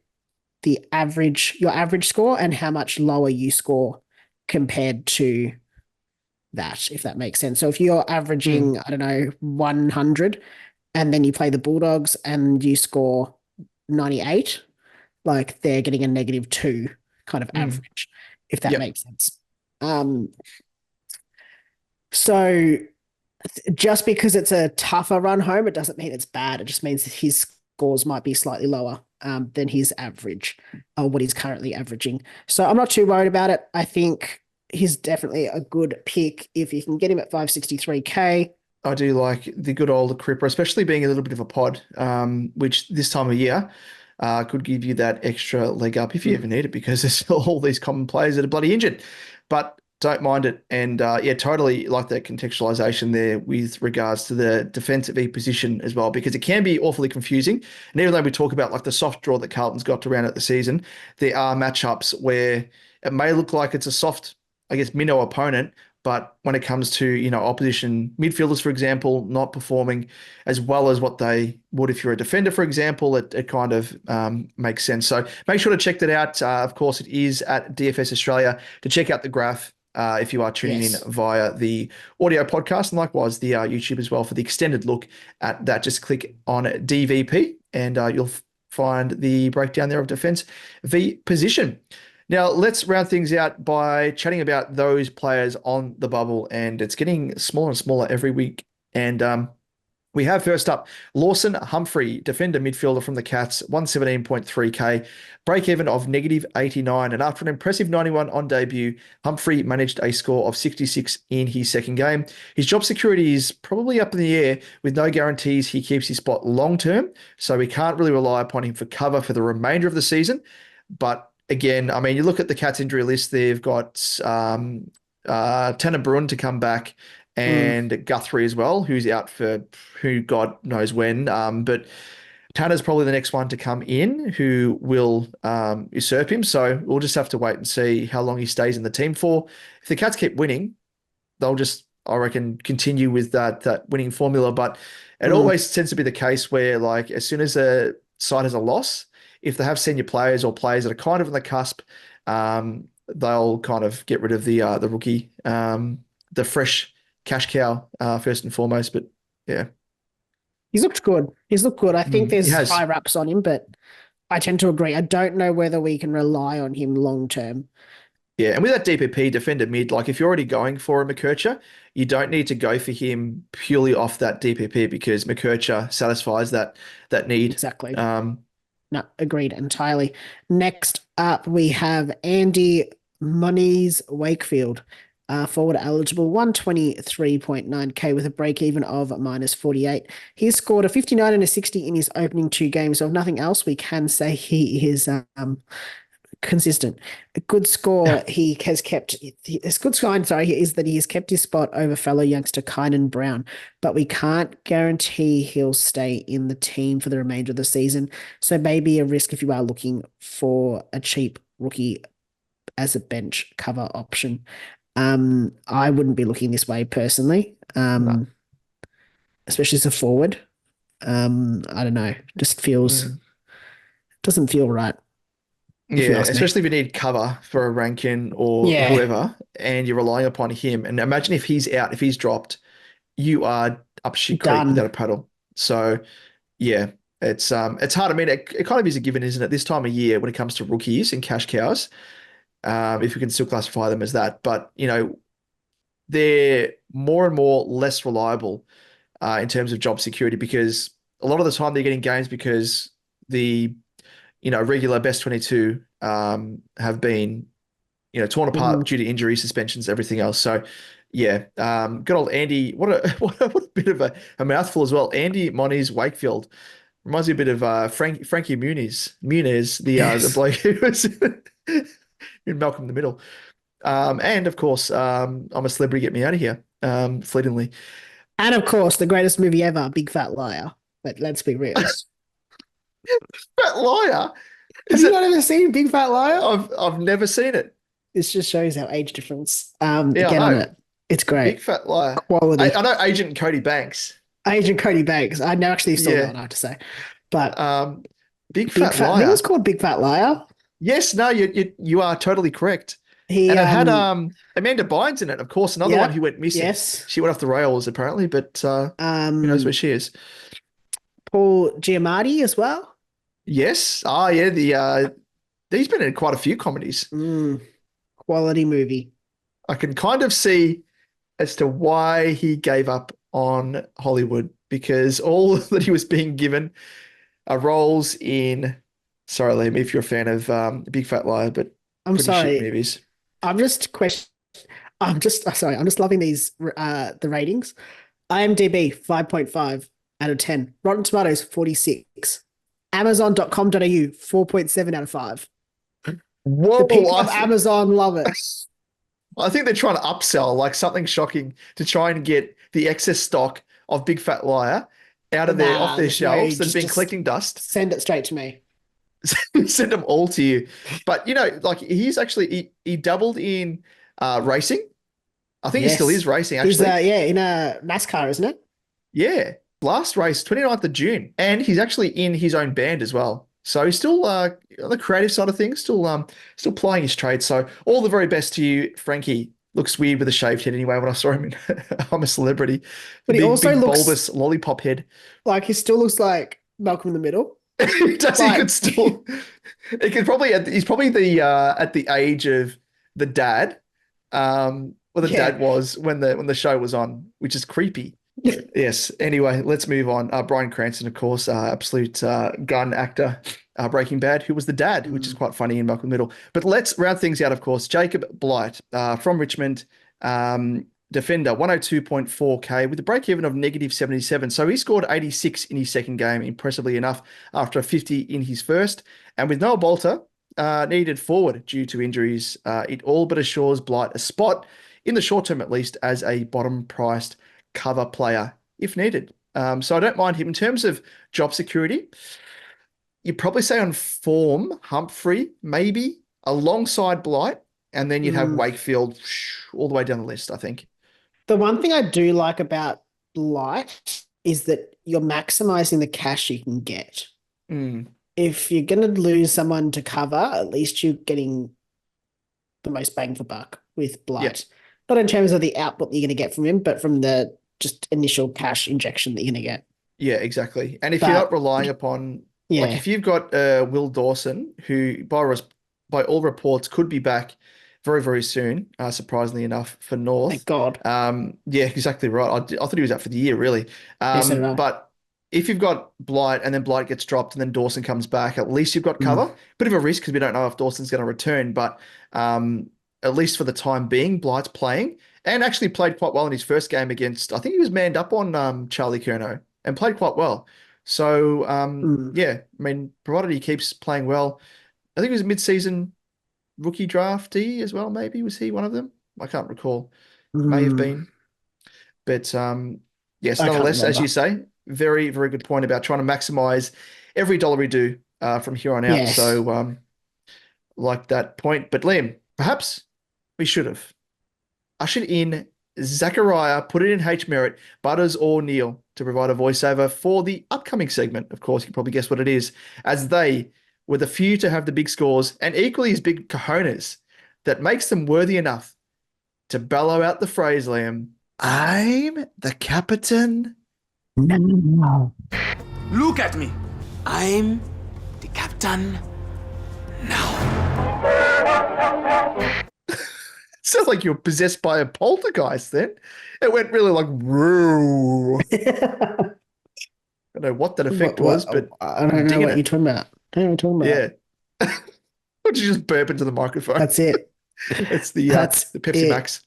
average score and how much lower you score compared to that, if that makes sense. So if you're averaging, 100, and then you play the Bulldogs and you score 98, like they're getting a -2 kind of average, if that makes sense. So just because it's a tougher run home, it doesn't mean it's bad. It just means that his scores might be slightly lower than his average, or what he's currently averaging. So I'm not too worried about it. I think he's definitely a good pick if you can get him at 563k. I do like the good old Cripper, especially being a little bit of a pod, which this time of year could give you that extra leg up if you ever need it, because there's all these common players that are bloody injured. But Don't mind it. And totally like that contextualization there with regards to the defensive E position as well, because it can be awfully confusing. And even though we talk about like the soft draw that Carlton's got to round out the season, there are matchups where it may look like it's a soft, I guess, minnow opponent, but when it comes to, opposition midfielders, for example, not performing as well as what they would if you're a defender, for example, it kind of makes sense. So make sure to check that out. Of course, it is at DFS Australia to check out the graph if you are tuning in via the audio podcast, and likewise the YouTube as well for the extended look at that. Just click on DVP and you'll find the breakdown there of defense v position. Now, let's round things out by chatting about those players on the bubble, and it's getting smaller and smaller every week. And we have first up Lawson Humphrey, defender midfielder from the Cats, 117.3k, break-even of -89. And after an impressive 91 on debut, Humphrey managed a score of 66 in his second game. His job security is probably up in the air with no guarantees he keeps his spot long-term, so we can't really rely upon him for cover for the remainder of the season. But again, I mean, you look at the Cats injury list, they've got Tanner Bruin to come back and Guthrie as well, who's out for who God knows when. But Tanner's probably the next one to come in who will usurp him. So we'll just have to wait and see how long he stays in the team for. If the Cats keep winning, they'll just, I reckon, continue with that winning formula. But it always tends to be the case where, like, as soon as a side has a loss, if they have senior players or players that are kind of on the cusp, they'll kind of get rid of the rookie, the fresh cash cow first and foremost. But yeah, he's looked good. I think there's high raps on him, but I tend to agree. I don't know whether we can rely on him long term. Yeah, and with that DPP defender mid, like if you're already going for a McKercher, you don't need to go for him purely off that DPP because McKercher satisfies that need. Exactly. No, agreed entirely. Next up, we have Andy Moniz Wakefield, forward eligible, 123.9k with a break even of -48. He's scored a 59 and a 60 in his opening 2 games. So if nothing else, we can say he is consistent. A good score he has kept. His good sign, is that he has kept his spot over fellow youngster Kynan Brown, but we can't guarantee he'll stay in the team for the remainder of the season. So maybe a risk if you are looking for a cheap rookie as a bench cover option. I wouldn't be looking this way personally, especially as a forward. I don't know, just doesn't feel right. Yeah, especially if you need cover for a Rankine or whoever, and you're relying upon him. And imagine if he's out, if he's dropped, you are up shit creek without a paddle. So, yeah, it's hard. I mean, it kind of is a given, isn't it? This time of year when it comes to rookies and cash cows, if we can still classify them as that. But, they're more and more less reliable in terms of job security because a lot of the time they're getting games because the regular best 22 have been, torn apart due to injury, suspensions, everything else. So, yeah, good old Andy. What a bit of a mouthful as well. Andy Moniz Wakefield reminds me a bit of Frankie Muniz, the bloke who was in Malcolm in the Middle. And of course, I'm a Celebrity, Get Me Out of Here, fleetingly. And of course, the greatest movie ever, Big Fat Liar. But let's be real. Fat Liar. Have you not ever seen Big Fat Liar? I've never seen it. This just shows our age difference. Get on it. It's great. Big Fat Liar. Quality. I know Agent Cody Banks. I know actually still don't know what to say. But Big Fat Liar. I think it was called Big Fat Liar. Yes, no, you are totally correct. And it had Amanda Bynes in it, of course, another one who went missing. Yes. She went off the rails apparently, but who knows where she is. Paul Giamatti as well. Yes. Oh, yeah. He's been in quite a few comedies. Quality movie. I can kind of see as to why he gave up on Hollywood because all that he was being given are roles in. Sorry, Liam, if you're a fan of Big Fat Liar, but I'm sorry. shit movies. I'm just loving these the ratings. IMDb 5.5 out of 10. Rotten Tomatoes 46. Amazon.com.au 4.7 out of 5. Whoa, The people of Amazon love it. I think they're trying to upsell like something shocking to try and get the excess stock of Big Fat Liar off their There's no, shelves that have been collecting dust. send it straight to me. Send them all to you. But like he dabbled in racing. I think he still is racing actually. He's in a NASCAR, isn't it? Yeah. Last race, 29th of June. And he's actually in his own band as well. So he's still on the creative side of things, still plying his trade. So all the very best to you, Frankie. Looks weird with a shaved head anyway when I saw him in I'm a Celebrity. But he also big looks bulbous lollipop head. like he still looks like Malcolm in the Middle. Does he could still he could probably he's probably the at the age of the dad. Dad was when the show was on, which is creepy. Yes. Anyway, let's move on. Bryan Cranston, of course, absolute gun actor, Breaking Bad, who was the dad, which is quite funny in Malcolm Middle. But let's round things out, of course. Jacob Blight from Richmond, defender, 102.4K with a break-even of -77. So he scored 86 in his second game, impressively enough, after a 50 in his first. And with Noah Bolter needed forward due to injuries, it all but assures Blight a spot, in the short term at least, as a bottom-priced cover player if needed. So I don't mind him. In terms of job security, you'd probably say on form, Humphrey, maybe, alongside Blight, and then you'd have Wakefield all the way down the list, I think. The one thing I do like about Blight is that you're maximizing the cash you can get. If you're going to lose someone to cover, at least you're getting the most bang for buck with Blight. Yep. Not in terms of the output that you're going to get from him, but from the just initial cash injection that you're going to get. Yeah, exactly. And if you're not relying upon, like if you've got Will Dawson, who by all reports could be back very, very soon, surprisingly enough, for North. Thank God. Yeah, exactly right. I thought he was out for the year, really. But if you've got Blight and then Blight gets dropped and then Dawson comes back, at least you've got cover. Bit of a risk because we don't know if Dawson's going to return, but at least for the time being, Blight's playing and actually played quite well in his first game against, I think he was manned up on Charlie Curnow and played quite well. So, yeah, I mean, provided he keeps playing well, I think it was a mid-season rookie draftee as well, maybe. Was he one of them? I can't recall. May have been. But, yes, nonetheless, as you say, very, very good point about trying to maximize every dollar we do from here on out. Yes. So, like that point. But, Liam, perhaps we should have ushered in Zachariah, put it in H. Merritt, Butters or Neil to provide a voiceover for the upcoming segment. Of course, you can probably guess what it is, as they were the few to have the big scores and equally as big cojones that makes them worthy enough to bellow out the phrase, Liam, I'm the captain. No. Look at me. I'm the captain now. Sounds like you're possessed by a poltergeist then. It went really like, woo. I don't know what that effect was, but I don't know what you're talking about. Yeah. Why don't you just burp into the microphone? That's it. It's the Pepsi Max.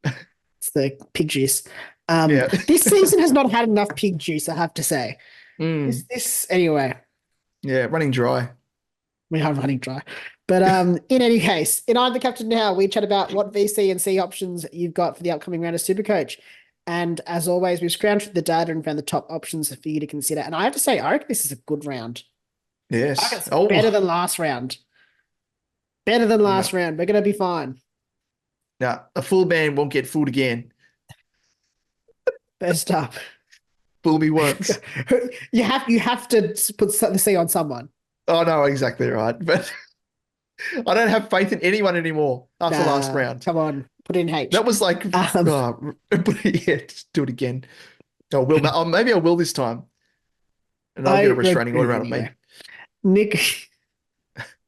It's the pig juice. This season has not had enough pig juice, I have to say. This anyway. Yeah, running dry. We are running dry. But in any case, in I'm the Captain Now, we chat about what VC and C options you've got for the upcoming round of SuperCoach. And as always, we've scrounged through the data and found the top options for you to consider. And I have to say, I reckon this is a good round. Yes. I reckon it's better than last round. Better than last round. We're going to be fine. Now, a full man won't get fooled again. Best up. Fool me once. You have to put the C on someone. Oh, no, exactly right. But I don't have faith in anyone anymore after last round. Come on, put in H. That was like, just do it again. Oh, maybe I will this time. And I'll get a restraining order out of me. Nick,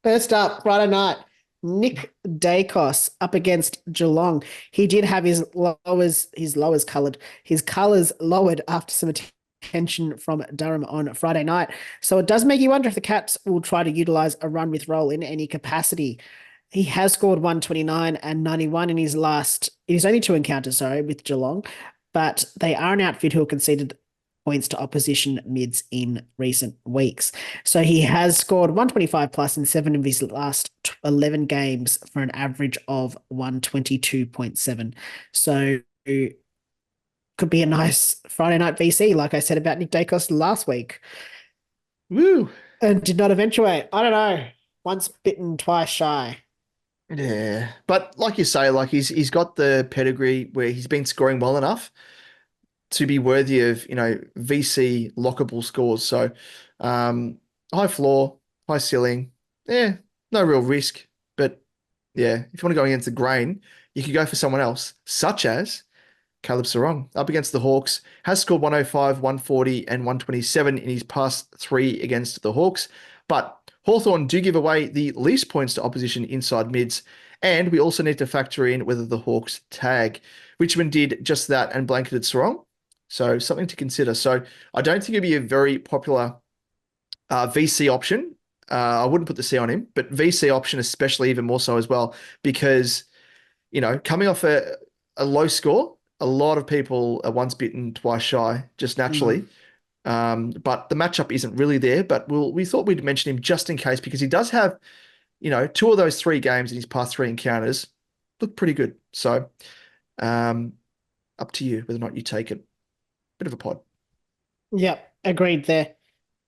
first up, Friday night, Nick Dacos up against Geelong. He did have his colours lowered after some attention from Durham on Friday night. So it does make you wonder if the Cats will try to utilise a run with roll in any capacity. He has scored 129 and 91 in his only two encounters, with Geelong, but they are an outfit who conceded points to opposition mids in recent weeks. So he has scored 125 plus in 7 of his last 11 games for an average of 122.7. So could be a nice Friday night VC, like I said about Nick Dacos last week. Woo. And did not eventuate. I don't know. Once bitten, twice shy. Yeah. But like you say, like he's got the pedigree where he's been scoring well enough to be worthy of, VC lockable scores. So high floor, high ceiling. Yeah, no real risk. But yeah, if you want to go against the grain, you could go for someone else, such as Caleb Sarong up against the Hawks, has scored 105, 140, and 127 in his past 3 against the Hawks. But Hawthorn do give away the least points to opposition inside mids. And we also need to factor in whether the Hawks tag. Richmond did just that and blanketed Sarong. So something to consider. So I don't think it'd be a very popular VC option. I wouldn't put the C on him, but VC option especially even more so as well, because, coming off a low score, a lot of people are once bitten, twice shy, just naturally. But the matchup isn't really there. But we thought we'd mention him just in case, because he does have, 2 of those 3 games in his past 3 encounters look pretty good. So up to you whether or not you take it. Bit of a pod. Yep, agreed there.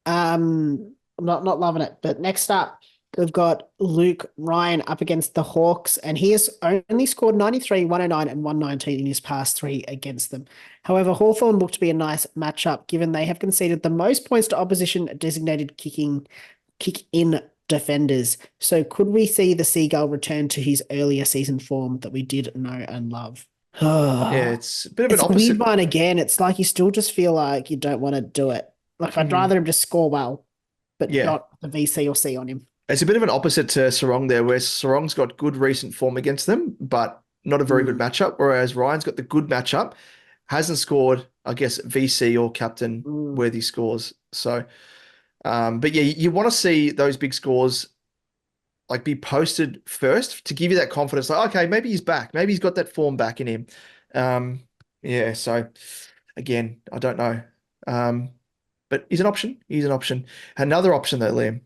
I'm not loving it. But next up, we've got Luke Ryan up against the Hawks, and he has only scored 93, 109, and 119 in his past 3 against them. However, Hawthorn look to be a nice matchup, given they have conceded the most points to opposition designated kick-in defenders. So could we see the Seagull return to his earlier season form that we did know and love? Yeah, it's a bit of an It's a opposite. weird one again. It's like you still just feel like you don't want to do it. Like I'd rather him just score well, but not the VC or C on him. It's a bit of an opposite to Sarong there, where Sarong's got good recent form against them, but not a very good matchup, whereas Ryan's got the good matchup, hasn't scored, I guess, VC or captain worthy scores. So, but yeah, you want to see those big scores like be posted first to give you that confidence. Like, okay, maybe he's back. Maybe he's got that form back in him. Yeah, so again, I don't know. But he's an option. He's an option. Another option though, Liam,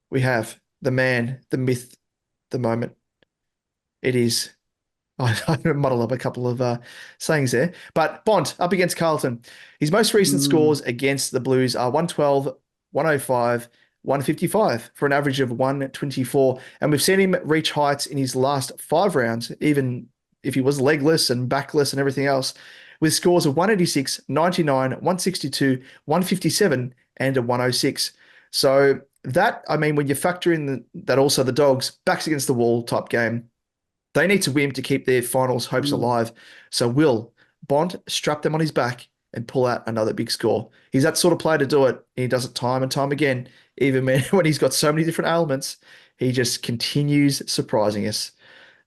we have the man, the myth, the moment. It is, I muddle up a couple of sayings there, but Bont up against Carlton. His most recent scores against the Blues are 112, 105, 155 for an average of 124. And we've seen him reach heights in his last 5 rounds, even if he was legless and backless and everything else, with scores of 186, 99, 162, 157, and a 106. So that, I mean, when you factor in that also the Dogs, backs against the wall type game, they need to win to keep their finals hopes alive. So will Bont strap them on his back and pull out another big score? He's that sort of player to do it. And he does it time and time again. Even when he's got so many different ailments, he just continues surprising us.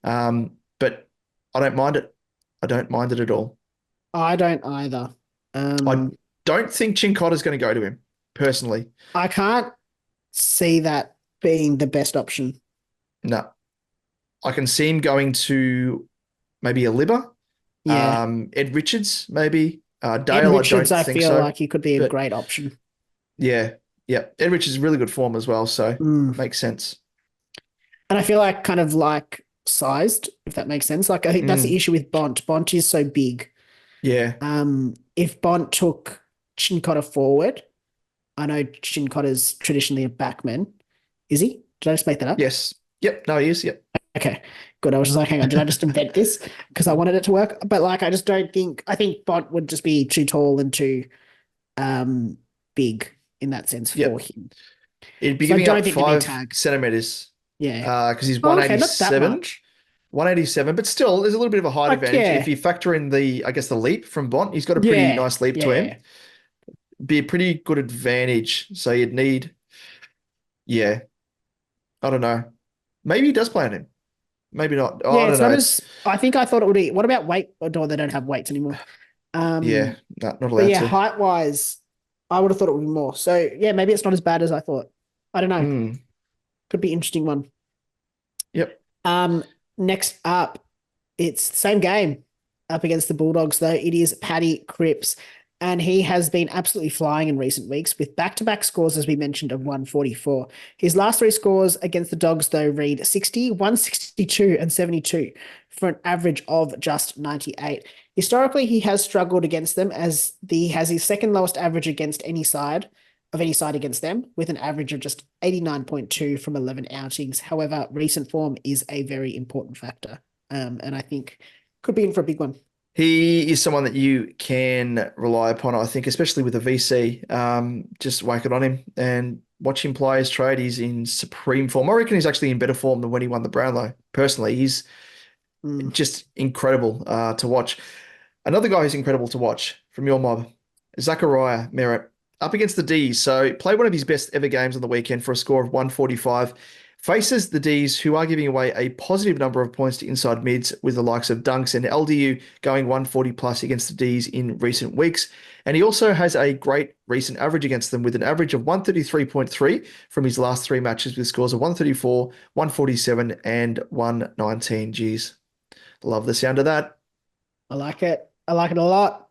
But I don't mind it. I don't mind it at all. I don't either. I don't think Chincotta's going to go to him, personally. I can't see that being the best option. No. I can see him going to maybe a Libba. Yeah. Ed Richards, maybe. Dale, Ed Richards, I don't think feel so. like he could be a great option. Yeah. Yeah. Ed Richards is really good form as well, so makes sense. And I feel like kind of like sized, if that makes sense. Like I think that's the issue with Bont. Bont is so big. Yeah. If Bont took Chincotta forward, I know Chincotta's traditionally a backman. Is he? Did I just make that up? Yes. Yep. No, he is. Yep. Okay, good. I was just like, hang on, did I just invent this? Because I wanted it to work. But like, I just don't think, I think Bont would just be too tall and too big in that sense for him. It'd be So giving up think 5 centimeters. Yeah. Because he's Okay, not that 187. much. 187, but still, there's a little bit of a height advantage. yeah. If you factor in the leap from Bont, he's got a pretty nice leap to him. Be a pretty good advantage. So you'd need, I don't know. Maybe he does play on him. Maybe not. Oh, I don't know. I think I thought it would be, what about weight? Or they don't have weights anymore. Not allowed But yeah, to. height-wise, I would have thought it would be more. So yeah, maybe it's not as bad as I thought. I don't know. Could be an interesting one. Yep. Next up, it's the same game up against the Bulldogs, though. It is Paddy Cripps And he has been absolutely flying in recent weeks with back-to-back scores, as we mentioned, of 144. His last three scores against the Dogs, though, read 60, 162, and 72 for an average of just 98. Historically, he has struggled against them as he has his second lowest average against any side against them, with an average of just 89.2 from 11 outings. However, recent form is a very important factor, and I think could be in for a big one. He is someone that you can rely upon, I think, especially with a VC. Just whack it on him and watch him play his trade. He's in supreme form. I reckon he's actually in better form than when he won the Brownlow. Personally, he's just incredible to watch. Another guy who's incredible to watch from your mob, Zachariah Merritt, up against the D's. So played one of his best ever games on the weekend for a score of 145. Faces the D's, who are giving away a positive number of points to inside mids, with the likes of Dunks and LDU going 140 plus against the D's in recent weeks. And he also has a great recent average against them, with an average of 133.3 from his last three matches, with scores of 134, 147, and 119. Geez, love the sound of that. I like it. I like it a lot.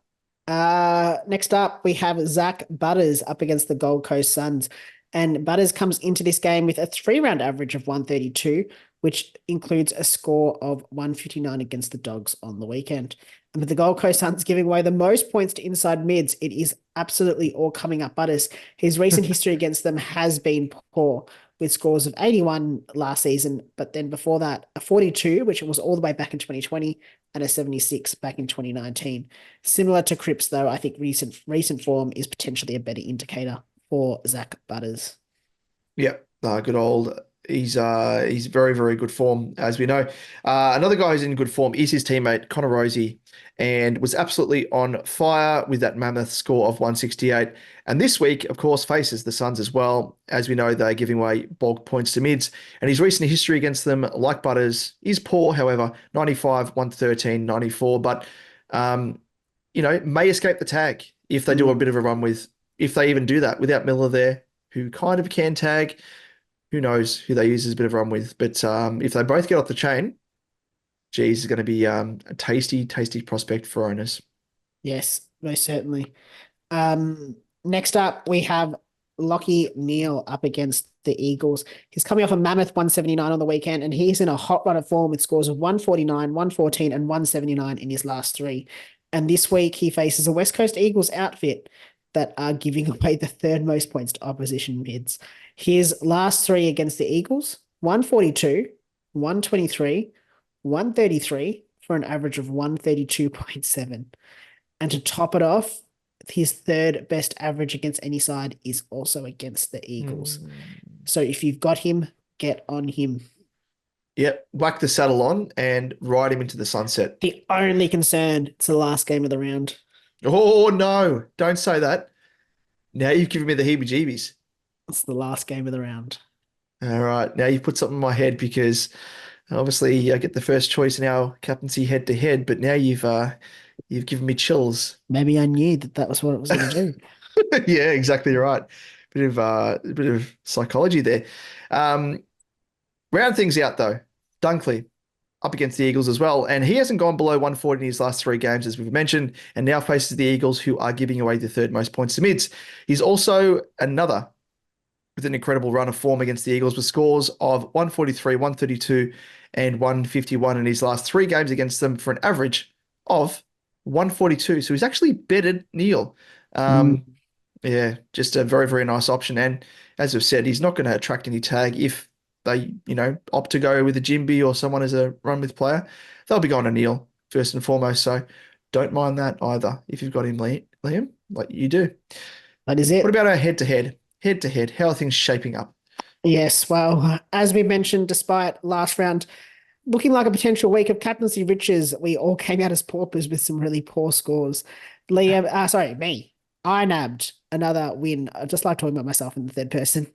Next up, we have Zach Butters up against the Gold Coast Suns. And Butters comes into this game with a 3-round average of 132, which includes a score of 159 against the Dogs on the weekend. And with the Gold Coast Suns giving away the most points to inside mids, it is absolutely all coming up Butters. His recent history against them has been poor, with scores of 81 last season, but then before that, a 42, which was all the way back in 2020, and a 76 back in 2019. Similar to Cripps, though, I think recent form is potentially a better indicator for Zach Butters. Yeah, good old. He's very, very good form, as we know. Another guy who's in good form is his teammate, Connor Rosie, and was absolutely on fire with that mammoth score of 168. And this week, of course, faces the Suns as well. As we know, they're giving away bulk points to mids. And his recent history against them, like Butters, is poor, however, 95, 113, 94. But, may escape the tag if they do a bit of a run with, if they even do that without Miller there, who kind of can tag. Who knows who they use as a bit of a run with. But if they both get off the chain, geez, it's going to be a tasty, tasty prospect for owners. Yes, most certainly. Next up, we have Lockie Neal up against the Eagles. He's coming off a mammoth 179 on the weekend, and he's in a hot run of form with scores of 149, 114, and 179 in his last three. And this week, he faces a West Coast Eagles outfit that are giving away the third most points to opposition mids. His last three against the Eagles, 142, 123, 133 for an average of 132.7. And to top it off, his third best average against any side is also against the Eagles. So if you've got him, get on him. Yep, whack the saddle on and ride him into the sunset. The only concern, it's the last game of the round. Oh, no, don't say that. Now you've given me the heebie-jeebies. It's the last game of the round. All right, now you've put something in my head, because obviously I get the first choice in our captaincy head-to-head, but now you've given me chills. Maybe I knew that was what it was going to do. Yeah, exactly right. Bit of psychology there. Round things out though. Dunkley up against the Eagles as well, and he hasn't gone below 140 in his last three games, as we've mentioned, and now faces the Eagles, who are giving away the third most points to mids. He's also another with an incredible run of form against the Eagles, with scores of 143, 132, and 151 in his last three games against them, for an average of 142. So he's actually bettered Neal. Yeah, just a very, very nice option. And as I've said, he's not going to attract any tag if they, opt to go with a Jimby or someone as a run with player. They'll be going to Neal first and foremost. So don't mind that either if you've got him, Liam, like you do. That is it. What about our head-to-head? Head-to-head, how are things shaping up? Yes, well, as we mentioned, despite last round looking like a potential week of captaincy riches, we all came out as paupers with some really poor scores. Me. I nabbed another win. I just like talking about myself in the third person.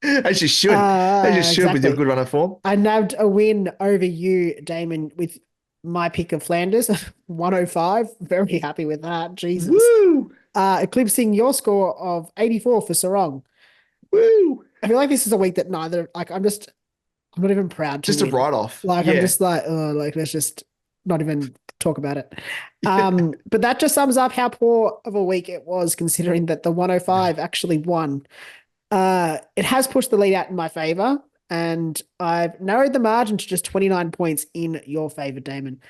As you should. As you should, exactly. With your good run of form. I nabbed a win over you, Damon, with my pick of Flanders, 105. Very happy with that. Jesus. Woo! Eclipsing your score of 84 for Sarong. Woo! I feel like this is a week that I'm not even proud to just win. A write-off. I'm just like, let's just not even talk about it. But that just sums up how poor of a week it was, considering that the 105 actually won. It has pushed the lead out in my favor, and I've narrowed the margin to just 29 points in your favor, Damon.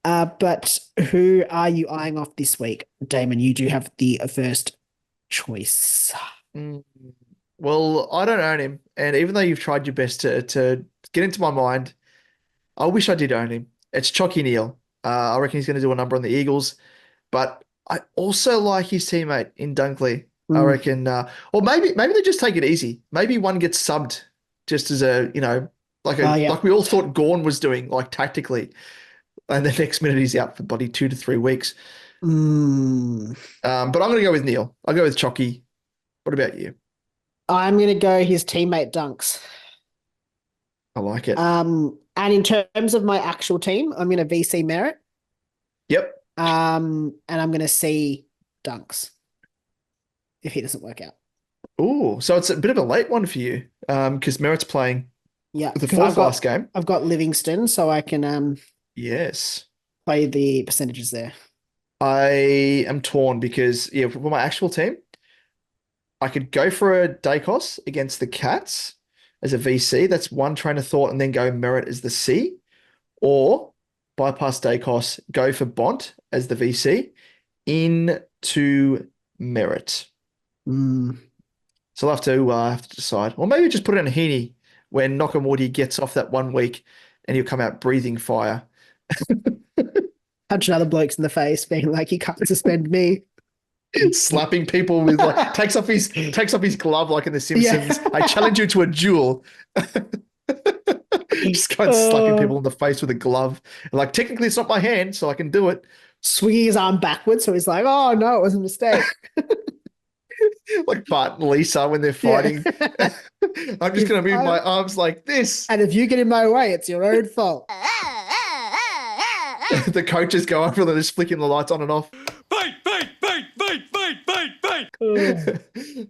But who are you eyeing off this week? Damon, you do have the first choice. Well, I don't own him, and even though you've tried your best to get into my mind, I wish I did own him. It's Chalky Neal. I reckon he's going to do a number on the Eagles, but I also like his teammate in Dunkley. I reckon, or maybe they just take it easy. Maybe one gets subbed just as like we all thought Gawn was doing, like tactically, and the next minute he's out for bloody 2 to 3 weeks. But I'm going to go with Neal. I'll go with Chalky. What about you? I'm going to go his teammate Dunks. I like it. And in terms of my actual team, I'm going to VC Merritt. Yep. And I'm going to see Dunks if he doesn't work out. Oh, so it's a bit of a late one for you, because Merritt's playing the fourth last game. I've got Livingston, so I can yes, play the percentages there. I am torn because for my actual team, I could go for a Dacos against the Cats as a VC. That's one train of thought, and then go Merritt as the C, or bypass Dacos, go for Bont as the VC into Merritt. So I'll have to decide. Or maybe just put it in a Heaney when Nakamura gets off that 1 week and he'll come out breathing fire. Punching other blokes in the face, being like, you can't suspend me. Slapping people with takes off his glove like in The Simpsons. I challenge you to a duel. Just kind of slapping people in the face with a glove. Like, technically it's not my hand, so I can do it. Swinging his arm backwards, so he's like, oh no, it was a mistake. Like Bart and Lisa when they're fighting. Yeah. I'm just going to move my arms like this. And if you get in my way, it's your own fault. The coaches go over and they're just flicking the lights on and off. Fight, fight, fight, fight, fight, fight, fight.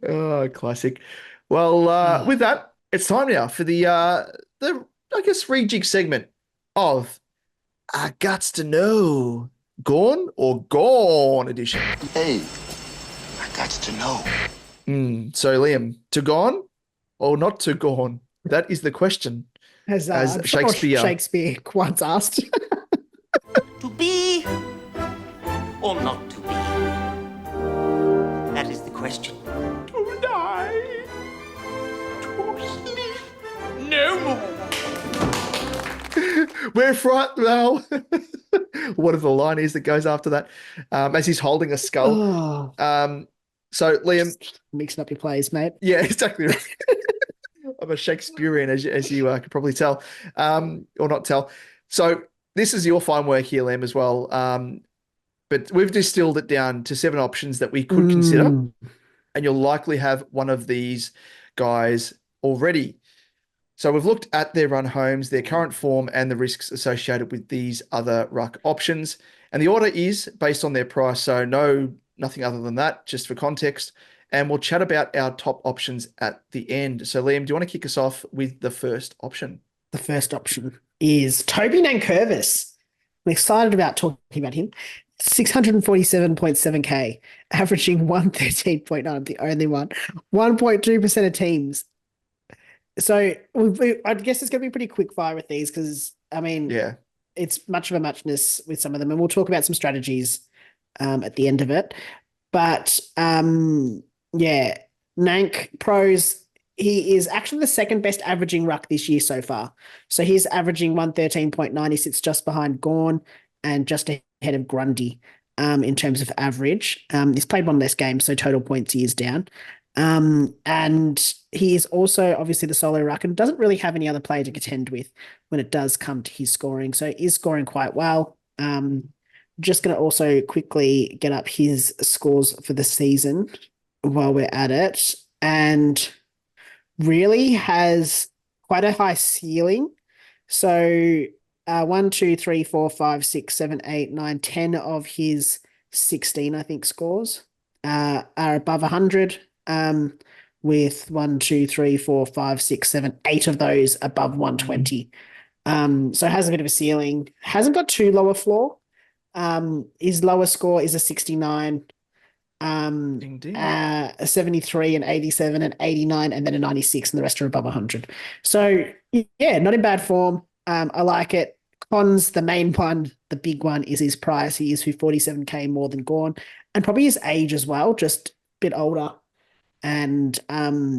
Oh, classic. Well, with that, it's time now for the I guess rejig segment of I Gots to Know, Gorn or Gone edition. Hey, I gots to know. So Liam, to Gone or not to Gone? That is the question. As Shakespeare once asked. To be or not to be? That is the question. To die. To sleep. No more. We're frightened now. Whatever the line is that goes after that, as he's holding a skull. So Liam, just mixing up your plays, mate. Yeah, exactly right. I'm a Shakespearean, as you could probably tell, or not tell. So this is your fine work here, Liam, as well. But we've distilled it down to 7 options that we could consider, and you'll likely have one of these guys already. So we've looked at their run homes, their current form, and the risks associated with these other ruck options. And the order is based on their price, so nothing other than that, just for context. And we'll chat about our top options at the end. So Liam, do you want to kick us off with the first option? The first option is Toby Nankervis. I'm excited about talking about him. 647.7K, averaging 113.9, the only one. 1.2% of teams. So I guess it's going to be pretty quick fire with these because, I mean, it's much of a muchness with some of them. And we'll talk about some strategies at the end of it. But, Nank pros, he is actually the second best averaging ruck this year so far. So he's averaging 113.9. He sits just behind Gawn and just ahead of Grundy in terms of average. He's played one less game, so total points he is down. And he is also obviously the solo ruck and doesn't really have any other player to contend with when it does come to his scoring. So he is scoring quite well. Just going to also quickly get up his scores for the season while we're at it, and really has quite a high ceiling. So 1, 2, 3, 4, 5, 6, 7, 8, 9, 10 of his 16, I think, scores are above 100. With 1, 2, 3, 4, 5, 6, 7, 8 of those above 120. So it has a bit of a ceiling. Hasn't got too low a floor. His lowest score is a 69, Ding ding. a 73, an 87, an 89, and then a 96, and the rest are above 100. So yeah, not in bad form. I like it. Cons, the main one, the big one is his price. He is 47K more than Gawn, and probably his age as well, just a bit older, and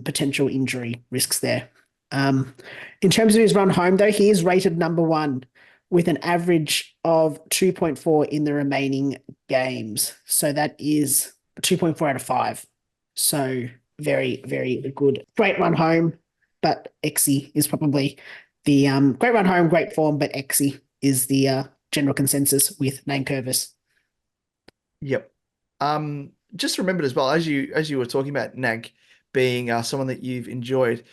potential injury risks there. In terms of his run home, though, he is rated number one with an average of 2.4 in the remaining games. So that is 2.4 out of 5. So very, very good. Great run home, but Exy is probably the great run home, great form, but Exy is the general consensus with Name Curvis. Yep. Just remembered as well, as you were talking about Nag being someone that you've enjoyed,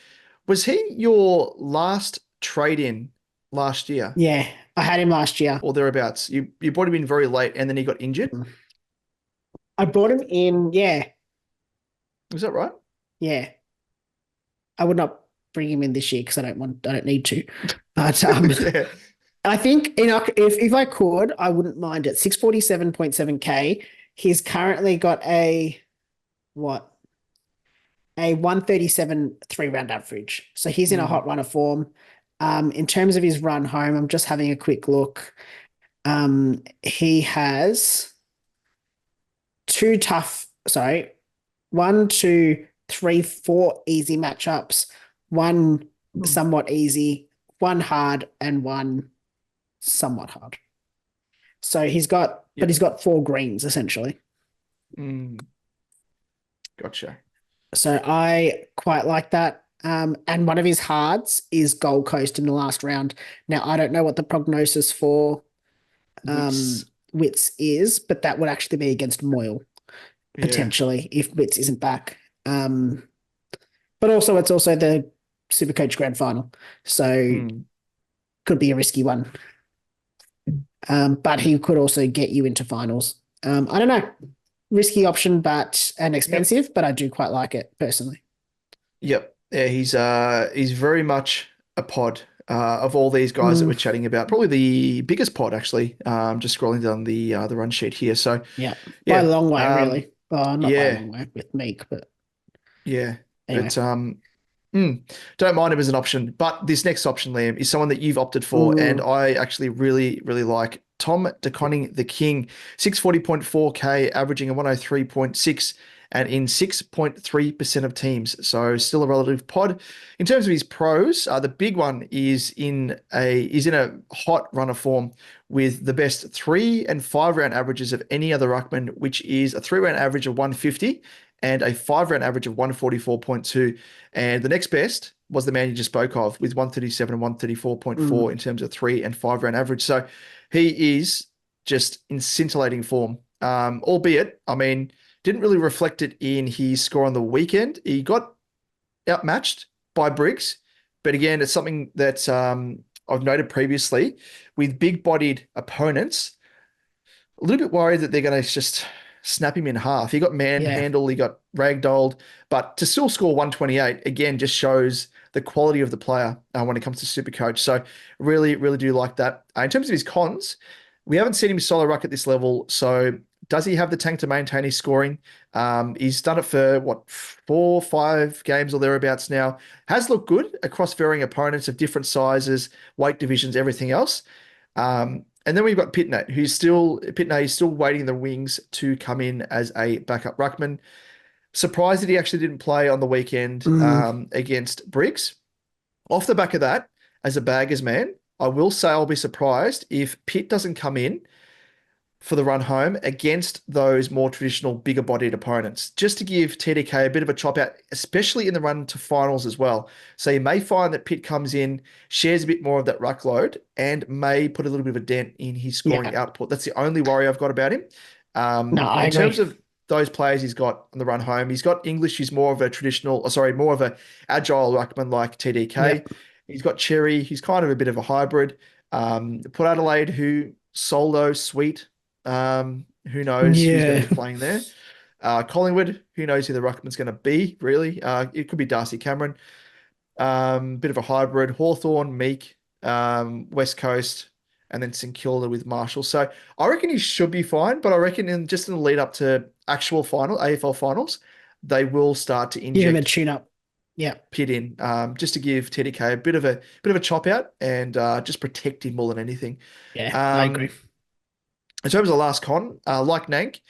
was he your last trade-in last year Yeah, I had him last year. or thereabouts? You brought him in very late and then he got injured. I brought him in, yeah, Is that right? yeah. I would not bring him in this year because I don't need to. But Yeah. I think if I could, I wouldn't mind it. 647.7K. He's currently got a 137 3-round average. So he's in a hot run of form. In terms of his run home, I'm just having a quick look. He has 1, 2, 3, 4 easy matchups, 1 somewhat easy, 1 hard, and 1 somewhat hard. So but he's got 4 greens essentially. Gotcha. So I quite like that. And one of his hards is Gold Coast in the last round. Now, I don't know what the prognosis for Wits is, but that would actually be against Moyle, potentially, if Wits isn't back. But also, it's also the SuperCoach Grand Final. So could be a risky one. But he could also get you into finals. I don't know. Risky option, and expensive, but I do quite like it personally. Yep. Yeah, he's very much a pod of all these guys that we're chatting about. Probably the biggest pod, actually. Just scrolling down the run sheet here. So yeah, by a long way, really. Not by a long way with Meek, but yeah. Anyway. But don't mind him as an option. But this next option, Liam, is someone that you've opted for, and I actually really, really like. Tom DeConning, the King, 640.4K, averaging a 103.6 and in 6.3% of teams. So still a relative pod. In terms of his pros, the big one is in a hot run of form with the best 3 and 5 round averages of any other ruckman, which is a 3-round average of 150 and a 5-round average of 144.2. And the next best was the man you just spoke of with 137 and 134.4 in terms of 3 and 5 round average. So he is just in scintillating form, albeit, I mean, didn't really reflect it in his score on the weekend. He got outmatched by Briggs, but again, it's something that I've noted previously with big-bodied opponents. A little bit worried that they're going to just snap him in half. He got manhandled, he got ragdolled, but to still score 128 again just shows the quality of the player when it comes to SuperCoach. So really, really do like that. In terms of his cons, we haven't seen him solo ruck at this level. So does he have the tank to maintain his scoring? He's done it for 4, 5 games or thereabouts now. Has looked good across varying opponents of different sizes, weight divisions, everything else. And then we've got Pitney, who's still waiting in the wings to come in as a backup ruckman. Surprised that he actually didn't play on the weekend against Briggs. Off the back of that, as a baggers man, I will say I'll be surprised if Pitt doesn't come in for the run home against those more traditional, bigger-bodied opponents, just to give TDK a bit of a chop out, especially in the run to finals as well. So you may find that Pitt comes in, shares a bit more of that ruck load, and may put a little bit of a dent in his scoring output. That's the only worry I've got about him. In terms of those players he's got on the run home, he's got English, who's more of a more of a agile ruckman like TDK. Yep. He's got Cherry, he's kind of a bit of a hybrid. Put Adelaide, who solo, sweet. Who knows who's going to be playing there? Collingwood, who knows who the ruckman's going to be, really? It could be Darcy Cameron. Bit of a hybrid. Hawthorn, Meek, West Coast, and then St Kilda with Marshall. So I reckon he should be fine, but I reckon in the lead up to actual AFL finals, they will start to Give him a inject tune-up. Yeah. Pitt in, just to give TDK a bit of a chop out and just protect him more than anything. Yeah, I agree. In terms of the last con, like Nank,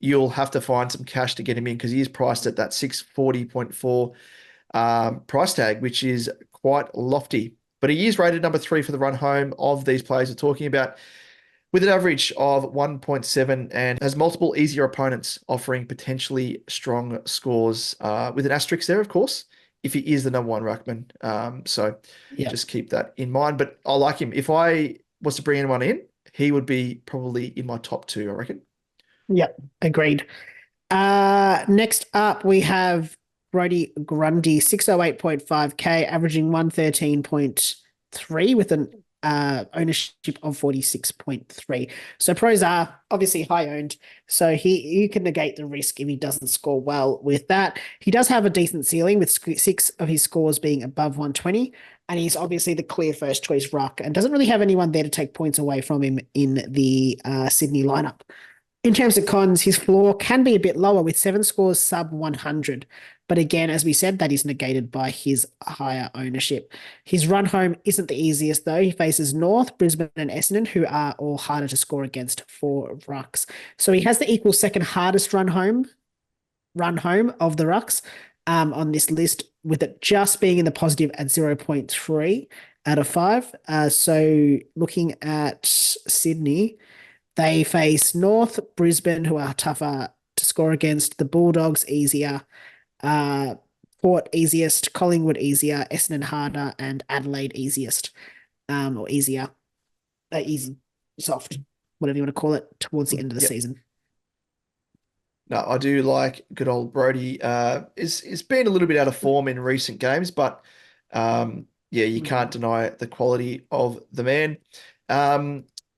you'll have to find some cash to get him in because he is priced at that 640.4 price tag, which is quite lofty. But he is rated number 3 for the run home of these players we're talking about, with an average of 1.7 and has multiple easier opponents offering potentially strong scores, with an asterisk there, of course, if he is the number 1 ruckman. So just keep that in mind. But I like him. If I was to bring anyone in, he would be probably in my top 2, I reckon. Yep, agreed. Next up, we have Brodie Grundy, 608.5K, averaging 113.3 with an ownership of 46.3. So pros are obviously high owned. So you can negate the risk if he doesn't score well with that. He does have a decent ceiling with 6 of his scores being above 120. And he's obviously the clear first choice ruck and doesn't really have anyone there to take points away from him in the Sydney lineup. In terms of cons, his floor can be a bit lower with 7 scores sub 100. But again, as we said, that is negated by his higher ownership. His run home isn't the easiest though. He faces North, Brisbane and Essendon, who are all harder to score against for rucks. So he has the equal second hardest run home of the rucks on this list, with it just being in the positive at 0.3 out of 5. So looking at Sydney, they face North, Brisbane, who are tougher to score against, the Bulldogs easier, Port easiest, Collingwood easier, Essendon harder, and Adelaide easiest, or easier, easy, soft, whatever you want to call it, towards the end of the season. No, I do like good old Brodie. It's been a little bit out of form in recent games, but you can't deny the quality of the man.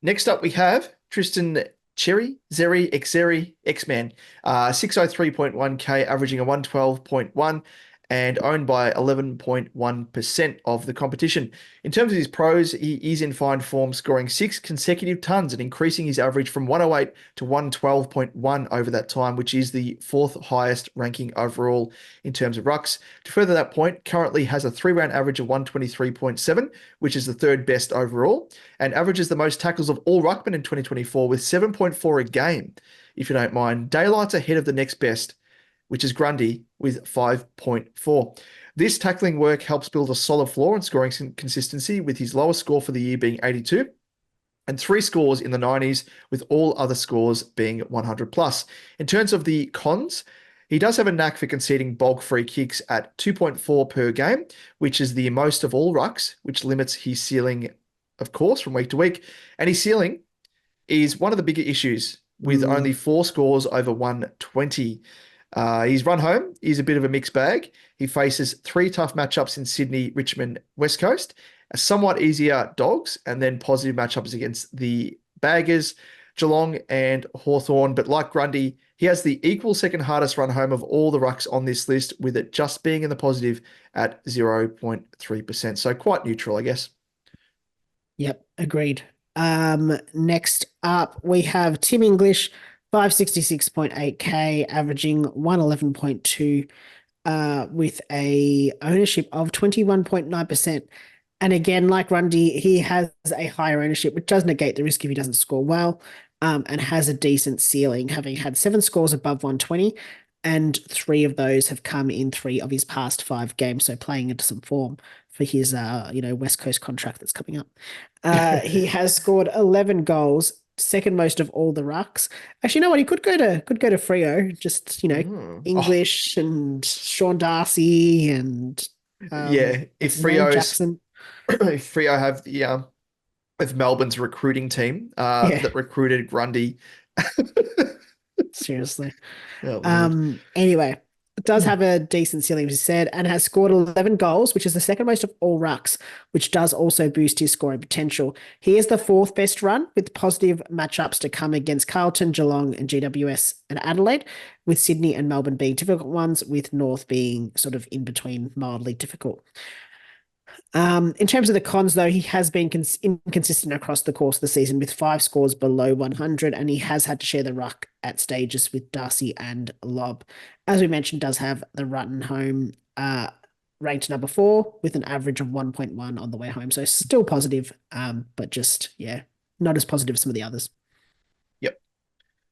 Next up, we have Tristan Xerri, X-Man, 603.1K, averaging a 112.1 and owned by 11.1% of the competition. In terms of his pros, he is in fine form, scoring 6 consecutive tons and increasing his average from 108 to 112.1 over that time, which is the 4th highest ranking overall in terms of rucks. To further that point, currently has a 3-round average of 123.7, which is the 3rd best overall, and averages the most tackles of all ruckmen in 2024 with 7.4 a game, if you don't mind. Daylight's ahead of the next best, which is Grundy, with 5.4. This tackling work helps build a solid floor and scoring consistency, with his lowest score for the year being 82 and 3 scores in the 90s, with all other scores being 100 plus. In terms of the cons, he does have a knack for conceding bulk free kicks at 2.4 per game, which is the most of all rucks, which limits his ceiling, of course, from week to week. And his ceiling is one of the bigger issues, with only 4 scores over 120. His run home is a bit of a mixed bag. He faces 3 tough matchups in Sydney, Richmond, West Coast, a somewhat easier Dogs, and then positive matchups against the Baggers, Geelong and Hawthorn. But like Grundy, he has the equal second hardest run home of all the rucks on this list, with it just being in the positive at 0.3%. So quite neutral, I guess. Yep, agreed. Next up, we have Tim English, 566.8K, averaging 111.2, with a ownership of 21.9%. And again, like Grundy, he has a higher ownership, which does negate the risk if he doesn't score well, and has a decent ceiling, having had 7 scores above 120, and 3 of those have come in 3 of his past 5 games, so playing into some form for his West Coast contract that's coming up. He has scored 11 goals, second most of all the rucks. Actually, you know what? He could go to Freo. Just English and Sean Darcy and if Jackson. If Freo have the if Melbourne's recruiting team that recruited Grundy. Seriously. Anyway, it does have a decent ceiling, as you said, and has scored 11 goals, which is the second most of all rucks, which does also boost his scoring potential. He is the 4th best run, with positive matchups to come against Carlton, Geelong and GWS and Adelaide, with Sydney and Melbourne being difficult ones, with North being sort of in between mildly difficult. In terms of the cons, though, he has been inconsistent across the course of the season with 5 scores below 100, and he has had to share the ruck at stages with Darcy and Lobb. As we mentioned, does have the Rutten home ranked number 4 with an average of 1.1 on the way home. So still positive, but just, yeah, not as positive as some of the others. Yep.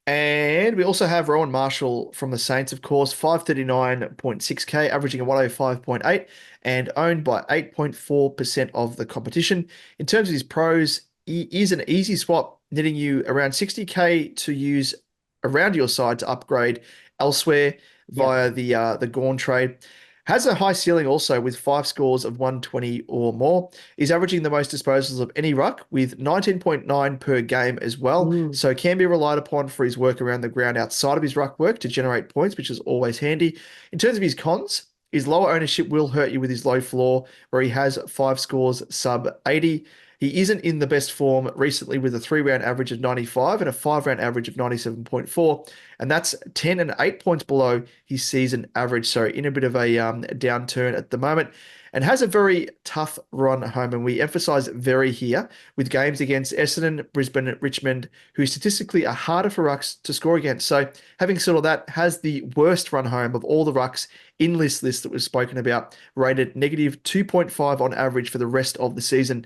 And we also have Rowan Marshall from the Saints, of course, 539.6K, averaging a 105.8 and owned by 8.4% of the competition. In terms of his pros, he is an easy swap, netting you around 60K to use around your side to upgrade elsewhere via the Gawn trade. Has a high ceiling also with 5 scores of 120 or more. He's averaging the most disposals of any ruck with 19.9 per game as well. So can be relied upon for his work around the ground outside of his ruck work to generate points, which is always handy. In terms of his cons, his lower ownership will hurt you with his low floor, where he has 5 scores sub 80. He isn't in the best form recently with a 3-round average of 95 and a 5-round average of 97.4. And that's 10 and 8 points below his season average. So in a bit of a downturn at the moment, and has a very tough run home. And we emphasize very here with games against Essendon, Brisbane, Richmond, who statistically are harder for rucks to score against. So having said all that, has the worst run home of all the rucks in this list that was spoken about, rated negative 2.5 on average for the rest of the season.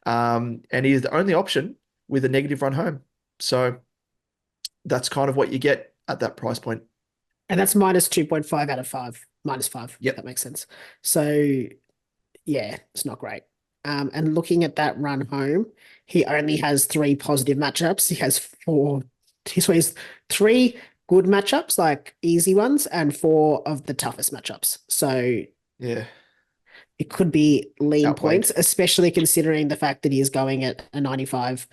And he is the only option with a negative run home. So that's kind of what you get at that price point. And that's minus 2.5 out of 5, minus 5. Yep. That makes sense. So, yeah, it's not great. And looking at that run home, he only has 3 positive matchups. He has 3 good matchups, like easy ones, and 4 of the toughest matchups. So, yeah. It could be lean Outweighed. points, especially considering the fact that he is going at a 95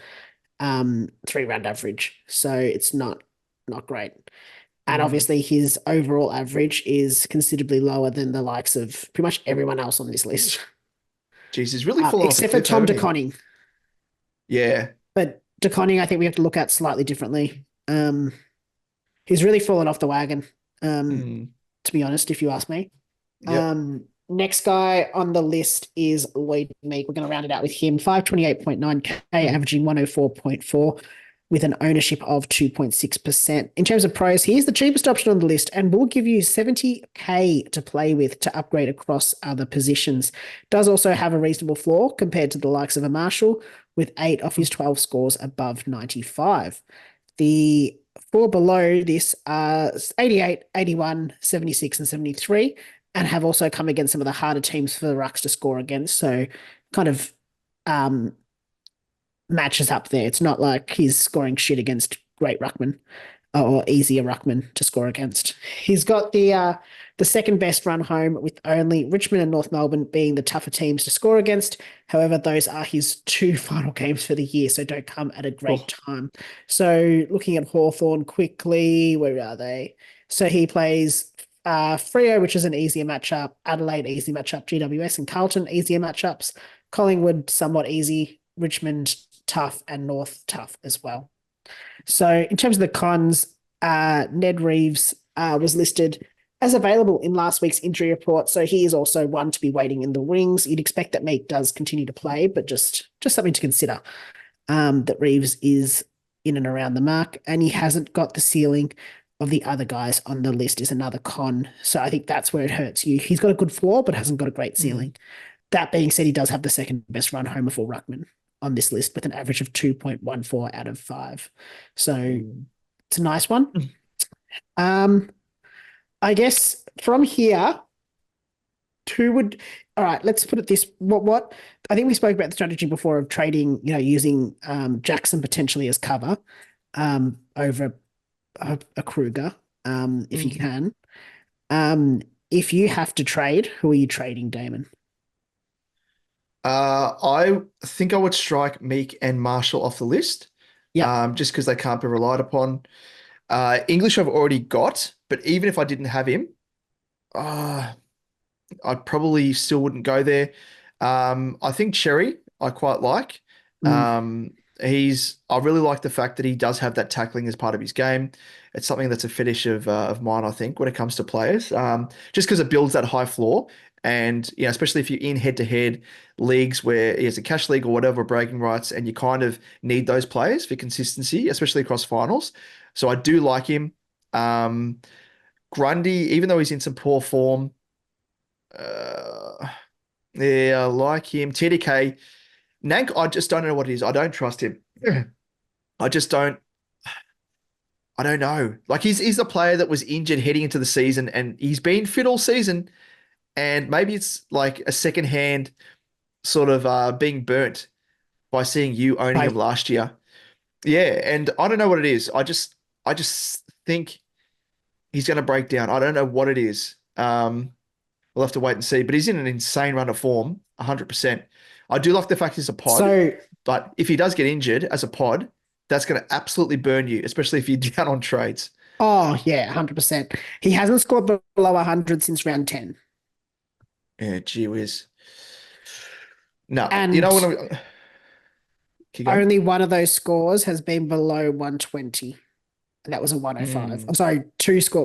3-round average. So it's not great. And obviously his overall average is considerably lower than the likes of pretty much everyone else on this list. Jeez, he's really fallen off except the for cliff, Tom haven't he? DeConning. Yeah. But DeConning, I think we have to look at slightly differently. He's really fallen off the wagon, to be honest, if you ask me. Yep. Next guy on the list is Lloyd Meek. We're going to round it out with him. 528.9K, averaging 104.4 with an ownership of 2.6%. In terms of pros, he is the cheapest option on the list and will give you 70K to play with to upgrade across other positions. Does also have a reasonable floor compared to the likes of a Marshall, with 8 of his 12 scores above 95. The 4 below this are 88, 81, 76, and 73. And have also come against some of the harder teams for the rucks to score against. So kind of matches up there. It's not like he's scoring shit against great ruckman or easier ruckman to score against. He's got the second best run home, with only Richmond and North Melbourne being the tougher teams to score against. However, those are his 2 final games for the year, so don't come at a great time. So looking at Hawthorn quickly, where are they? So he plays Freo, which is an easier matchup, Adelaide, easy matchup, GWS and Carlton, easier matchups, Collingwood, somewhat easy, Richmond, tough, and North, tough as well. So in terms of the cons, Ned Reeves was listed as available in last week's injury report, so he is also one to be waiting in the wings. You'd expect that Meek does continue to play, but just something to consider, that Reeves is in and around the mark, and he hasn't got the ceiling of the other guys on the list is another con. So I think that's where it hurts you. He's got a good floor, but hasn't got a great ceiling. That being said, he does have the second best run home of all ruckman on this list with an average of 2.14 out of 5. So it's a nice one. I guess from here, all right, let's put it this, what I think we spoke about the strategy before of trading, using Jackson potentially as cover over a Kruger, if you can. If you have to trade, who are you trading, Damon? I think I would strike Meek and Marshall off the list. Just because they can't be relied upon. English I've already got, but even if I didn't have him, I probably still wouldn't go there. I think Cherry I quite like. I really like the fact that he does have that tackling as part of his game. It's something that's a fetish of mine, I think, when it comes to players. Just because it builds that high floor, And, especially if you're in head-to-head leagues where it's a cash league or whatever, bragging rights, and you kind of need those players for consistency, especially across finals. So I do like him. Grundy, even though he's in some poor form, yeah, I like him. TDK, Nank, I just don't know what it is. I don't trust him. I just don't. I don't know. Like he's the player that was injured heading into the season, and he's been fit all season. And maybe it's like a secondhand sort of being burnt by seeing you owning him Right. last year. Yeah, and I don't know what it is. I just think he's going to break down. I don't know what it is. We'll have to wait and see. But he's in an insane run of form, 100%. I do like the fact he's a pod, So, but if he does get injured as a pod, that's going to absolutely burn you, especially if you're down on trades. oh yeah, 100%. He hasn't scored below 100 since round 10. Yeah, gee whiz. No, And when I keep going. only one of those scores has been below 120. And that was a 105. Mm. I'm sorry,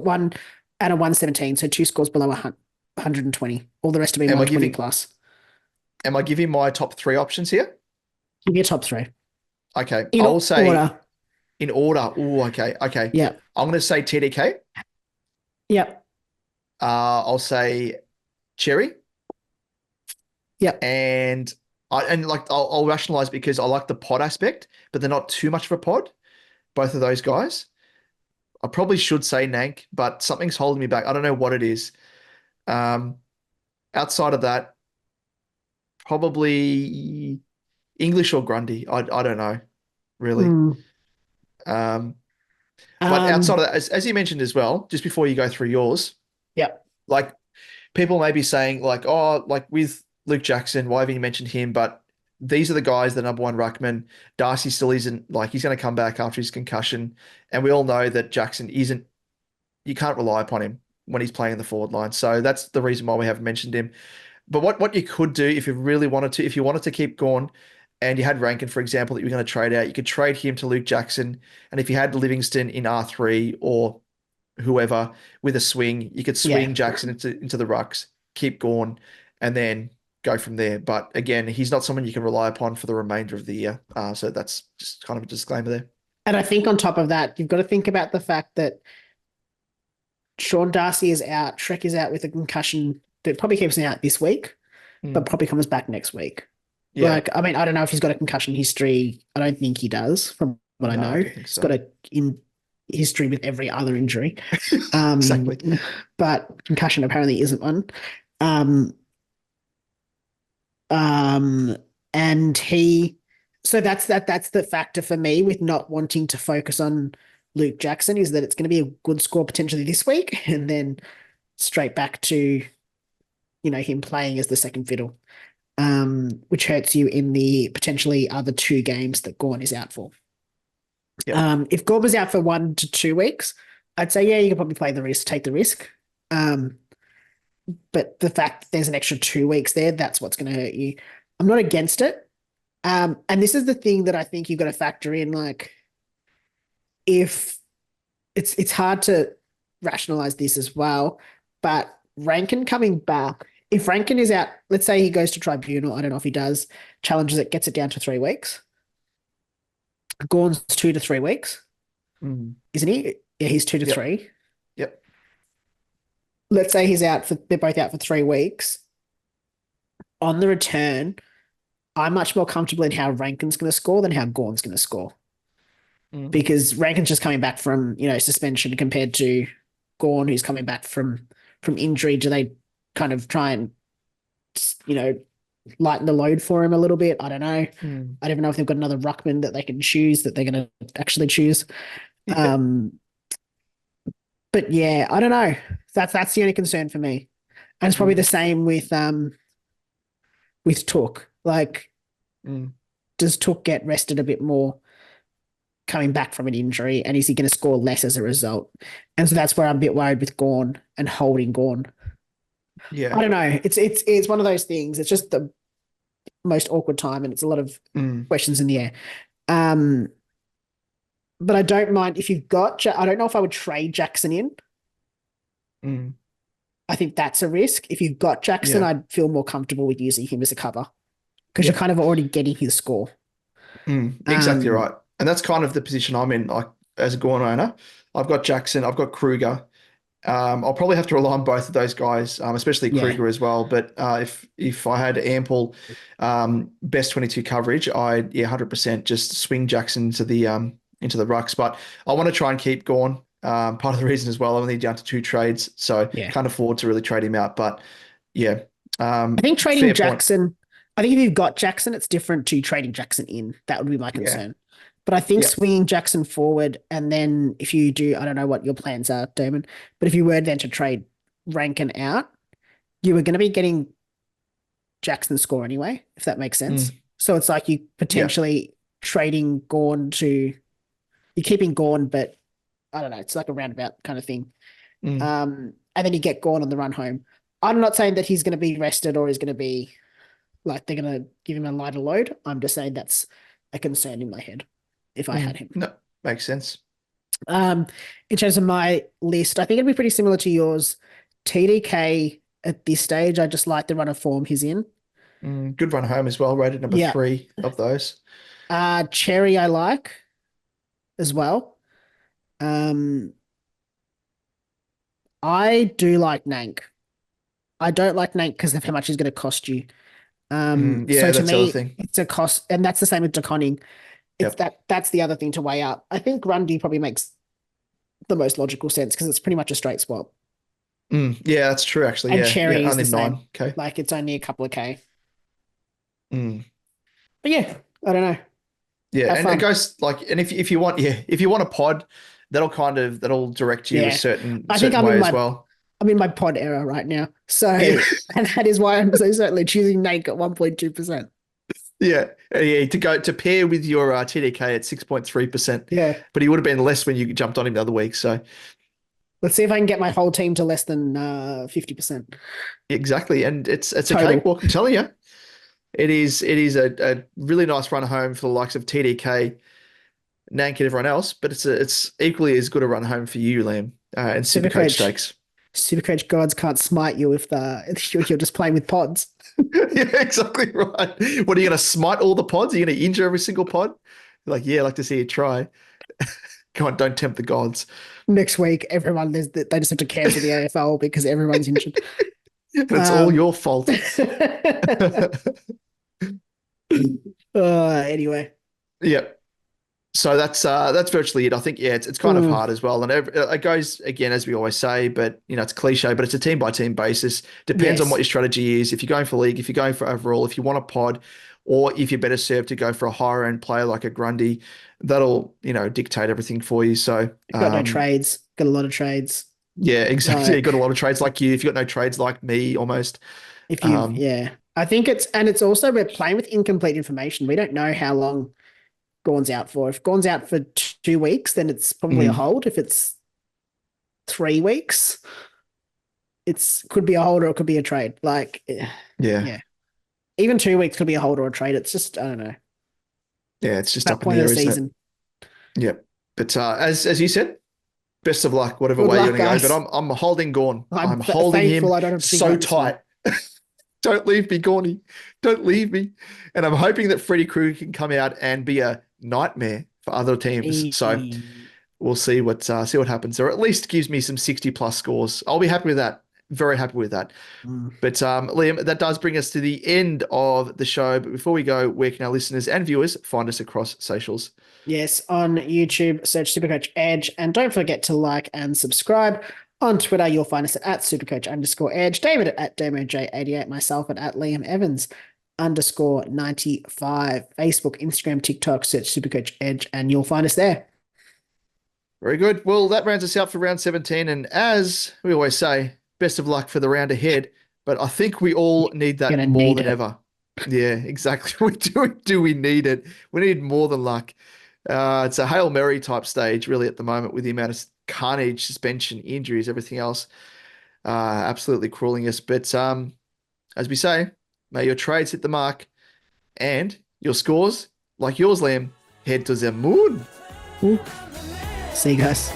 one and a 117. So two scores below 120. All the rest have been Am I 120 giving plus. am I giving my top three options here? Give me a top three. Okay, In I'll say order. in order. Oh, okay. Yeah. I'm going to say TDK. Yep. I'll say Cherry. Yep. And I'll rationalize because I like the pod aspect, but they're not too much of a pod, both of those guys. I probably should say Nank, but something's holding me back. I don't know what it is. Outside of that, probably English or Grundy. I don't know, really. Mm. Um, but outside of that, as you mentioned as well, just before you go through yours, Yep. like people may be saying like, oh, like with Luke Jackson, why haven't you mentioned him? But these are the guys, the number one ruckman. Darcy still isn't like he's going to come back after his concussion. And we all know that Jackson isn't, you can't rely upon him when he's playing in the forward line. So that's the reason why we haven't mentioned him. But what you could do if you really wanted to, if you wanted to keep going and you had Rankine, for example, that you were going to trade out, you could trade him to Luke Jackson. And if you had Livingston in R3 or whoever with a swing, you could swing Jackson into the rucks, keep Gawn, and then go from there. But again, he's not someone you can rely upon for the remainder of the year. So that's just kind of a disclaimer there. And I think on top of that, you've got to think about the fact that Sean Darcy is out. Shrek is out with a concussion that probably keeps him out this week, but probably comes back next week. Yeah. Like, I mean, I don't know if he's got a concussion history. I don't think he does, from what I No, know. I don't think He's so. got a history with every other injury. Exactly. But concussion apparently isn't one. And so that's the factor for me with not wanting to focus on Luke Jackson, is that it's going to be a good score potentially this week and then straight back to, him playing as the second fiddle, which hurts you in the potentially other two games that Gawn is out for. Yeah. If Gawn was out for 1 to 2 weeks, I'd say, yeah, you could probably take the risk. But the fact that there's an extra 2 weeks there, that's what's going to hurt you. I'm not against it. And this is the thing that I think you've got to factor in. Like, if it's hard to rationalize this as well, but Rankine coming back, if Rankine is out, let's say he goes to tribunal, I don't know if he does, challenges it, gets it down to 3 weeks. Gawn's 2 to 3 weeks, isn't he? Yeah, he's 2 to 3. Yep. Let's say they're both out for 3 weeks. On the return, I'm much more comfortable in how Rankine's going to score than how Gawn's going to score. Because Rankine's just coming back from, suspension compared to Gawn, who's coming back from injury. Do they kind of try and, lighten the load for him a little bit? I don't know. I don't even know if they've got another ruckman that they can choose, that they're going to actually choose. But yeah, I don't know. That's the only concern for me. And it's probably the same with Took. Like, does Took get rested a bit more coming back from an injury, and is he going to score less as a result? And so that's where I'm a bit worried with Gawn and holding Gawn. Yeah. I don't know. It's one of those things. It's just the most awkward time, and it's a lot of questions in the air. But I don't mind if you've got. I don't know if I would trade Jackson in. I think that's a risk. If you've got Jackson, Yeah. I'd feel more comfortable with using him as a cover because Yeah. you're kind of already getting his score. Exactly right. And that's kind of the position I'm in, like as a Gawn owner. I've got Jackson, I've got Kruger. I'll probably have to rely on both of those guys, especially Yeah. Kruger as well. But if I had ample best 22 coverage, I'd 100% just swing Jackson into the rucks. But I want to try and keep Gawn. Part of the reason as well, I'm only down to 2 trades, so Yeah. can't afford to really trade him out. But yeah, I think trading fair point. Jackson, I think if you've got Jackson, it's different to trading Jackson in. That would be my concern. But I think Yeah. swinging Jackson forward, and then if you do, I don't know what your plans are, Damon, but if you were then to trade Rankine out, you were going to be getting Jackson's score anyway, if that makes sense. So it's like you potentially trading Gawn to, you're keeping Gawn, but I don't know, it's like a roundabout kind of thing. And then you get Gawn on the run home. I'm not saying that he's going to be rested or he's going to be like they're going to give him a lighter load. I'm just saying that's a concern in my head if I had him. No, makes sense. In terms of my list, I think it'd be pretty similar to yours. TDK at this stage, I just like the run of form he's in. Good run home as well, rated number 3 of those. Cherry I like as well. I do like Nank. I don't like Nank because of how much he's going to cost you. So to that's the other me, thing. it's a cost, and that's the same with DeConning. It's that's the other thing to weigh up. I think Grundy probably makes the most logical sense because it's pretty much a straight swap. Yeah, that's true actually. And Cherry is only the same. 9K. Like it's only a couple of K. But yeah, I don't know. Yeah, and it goes like, and if you want a pod, that'll direct you a certain way as well. I'm in my pod era right now. So, and that is why I'm so certainly choosing Nank at 1.2%. Yeah, to pair with your TDK at 6.3%. Yeah, but he would have been less when you jumped on him the other week. So let's see if I can get my whole team to less than 50%. Exactly, and it's a Total. cakewalk. I'm telling you, it is a really nice run home for the likes of TDK, Nank, and everyone else. But it's equally as good a run home for you, Liam, and SuperCoach stakes. SuperCoach gods can't smite you if you're just playing with pods. Yeah, exactly right. What are you going to smite all the pods? Are you going to injure every single pod? Like, yeah, I'd like to see you try. Come on, don't tempt the gods. Next week, they just have to cancel the AFL because everyone's injured. But it's all your fault. Anyway. Yeah. So that's virtually it. I think, it's kind of hard as well. And it goes, again, as we always say, but, it's cliche, but it's a team-by-team basis. Depends on what your strategy is. If you're going for league, if you're going for overall, if you want a pod, or if you're better served to go for a higher-end player like a Grundy, that'll, dictate everything for you. So got no trades. Got a lot of trades. Yeah, exactly. You got a lot of trades like you. If you got no trades like me, almost. If you, I think it's also we're playing with incomplete information. We don't know how long Gawn's out for. If Gawn's out for 2 weeks, then it's probably a hold. If it's 3 weeks, could be a hold or it could be a trade. Like, yeah. Even 2 weeks could be a hold or a trade. It's just, I don't know. Yeah, it's just that up in the air, isn't it? Yeah, but as you said, best of luck, whatever way you're going to go. But I'm holding Gawn. I'm holding him so tight. Don't leave me, Gawny. Don't leave me. And I'm hoping that Freddie Krueger can come out and be a nightmare for other teams. So we'll see what happens. Or at least gives me some 60+ scores. I'll be happy with that. Very happy with that. But Liam, that does bring us to the end of the show. But before we go, where can our listeners and viewers find us across socials? Yes, on YouTube, search SuperCoach Edge. And don't forget to like and subscribe. On Twitter, you'll find us at @SuperCoach_Edge, David at DamoJ88, myself at Liam Evans _95, Facebook, Instagram, TikTok, search SuperCoach Edge, and you'll find us there. Very good. Well, that rounds us out for round 17. And as we always say, best of luck for the round ahead. But I think we all need that more than ever. Yeah, exactly. We need it. We need more than luck. It's a Hail Mary type stage, really, at the moment, with the amount of carnage, suspension, injuries, everything else absolutely crueling us. But as we say, may your trades hit the mark and your scores, like yours, Liam, head to the moon. See you guys.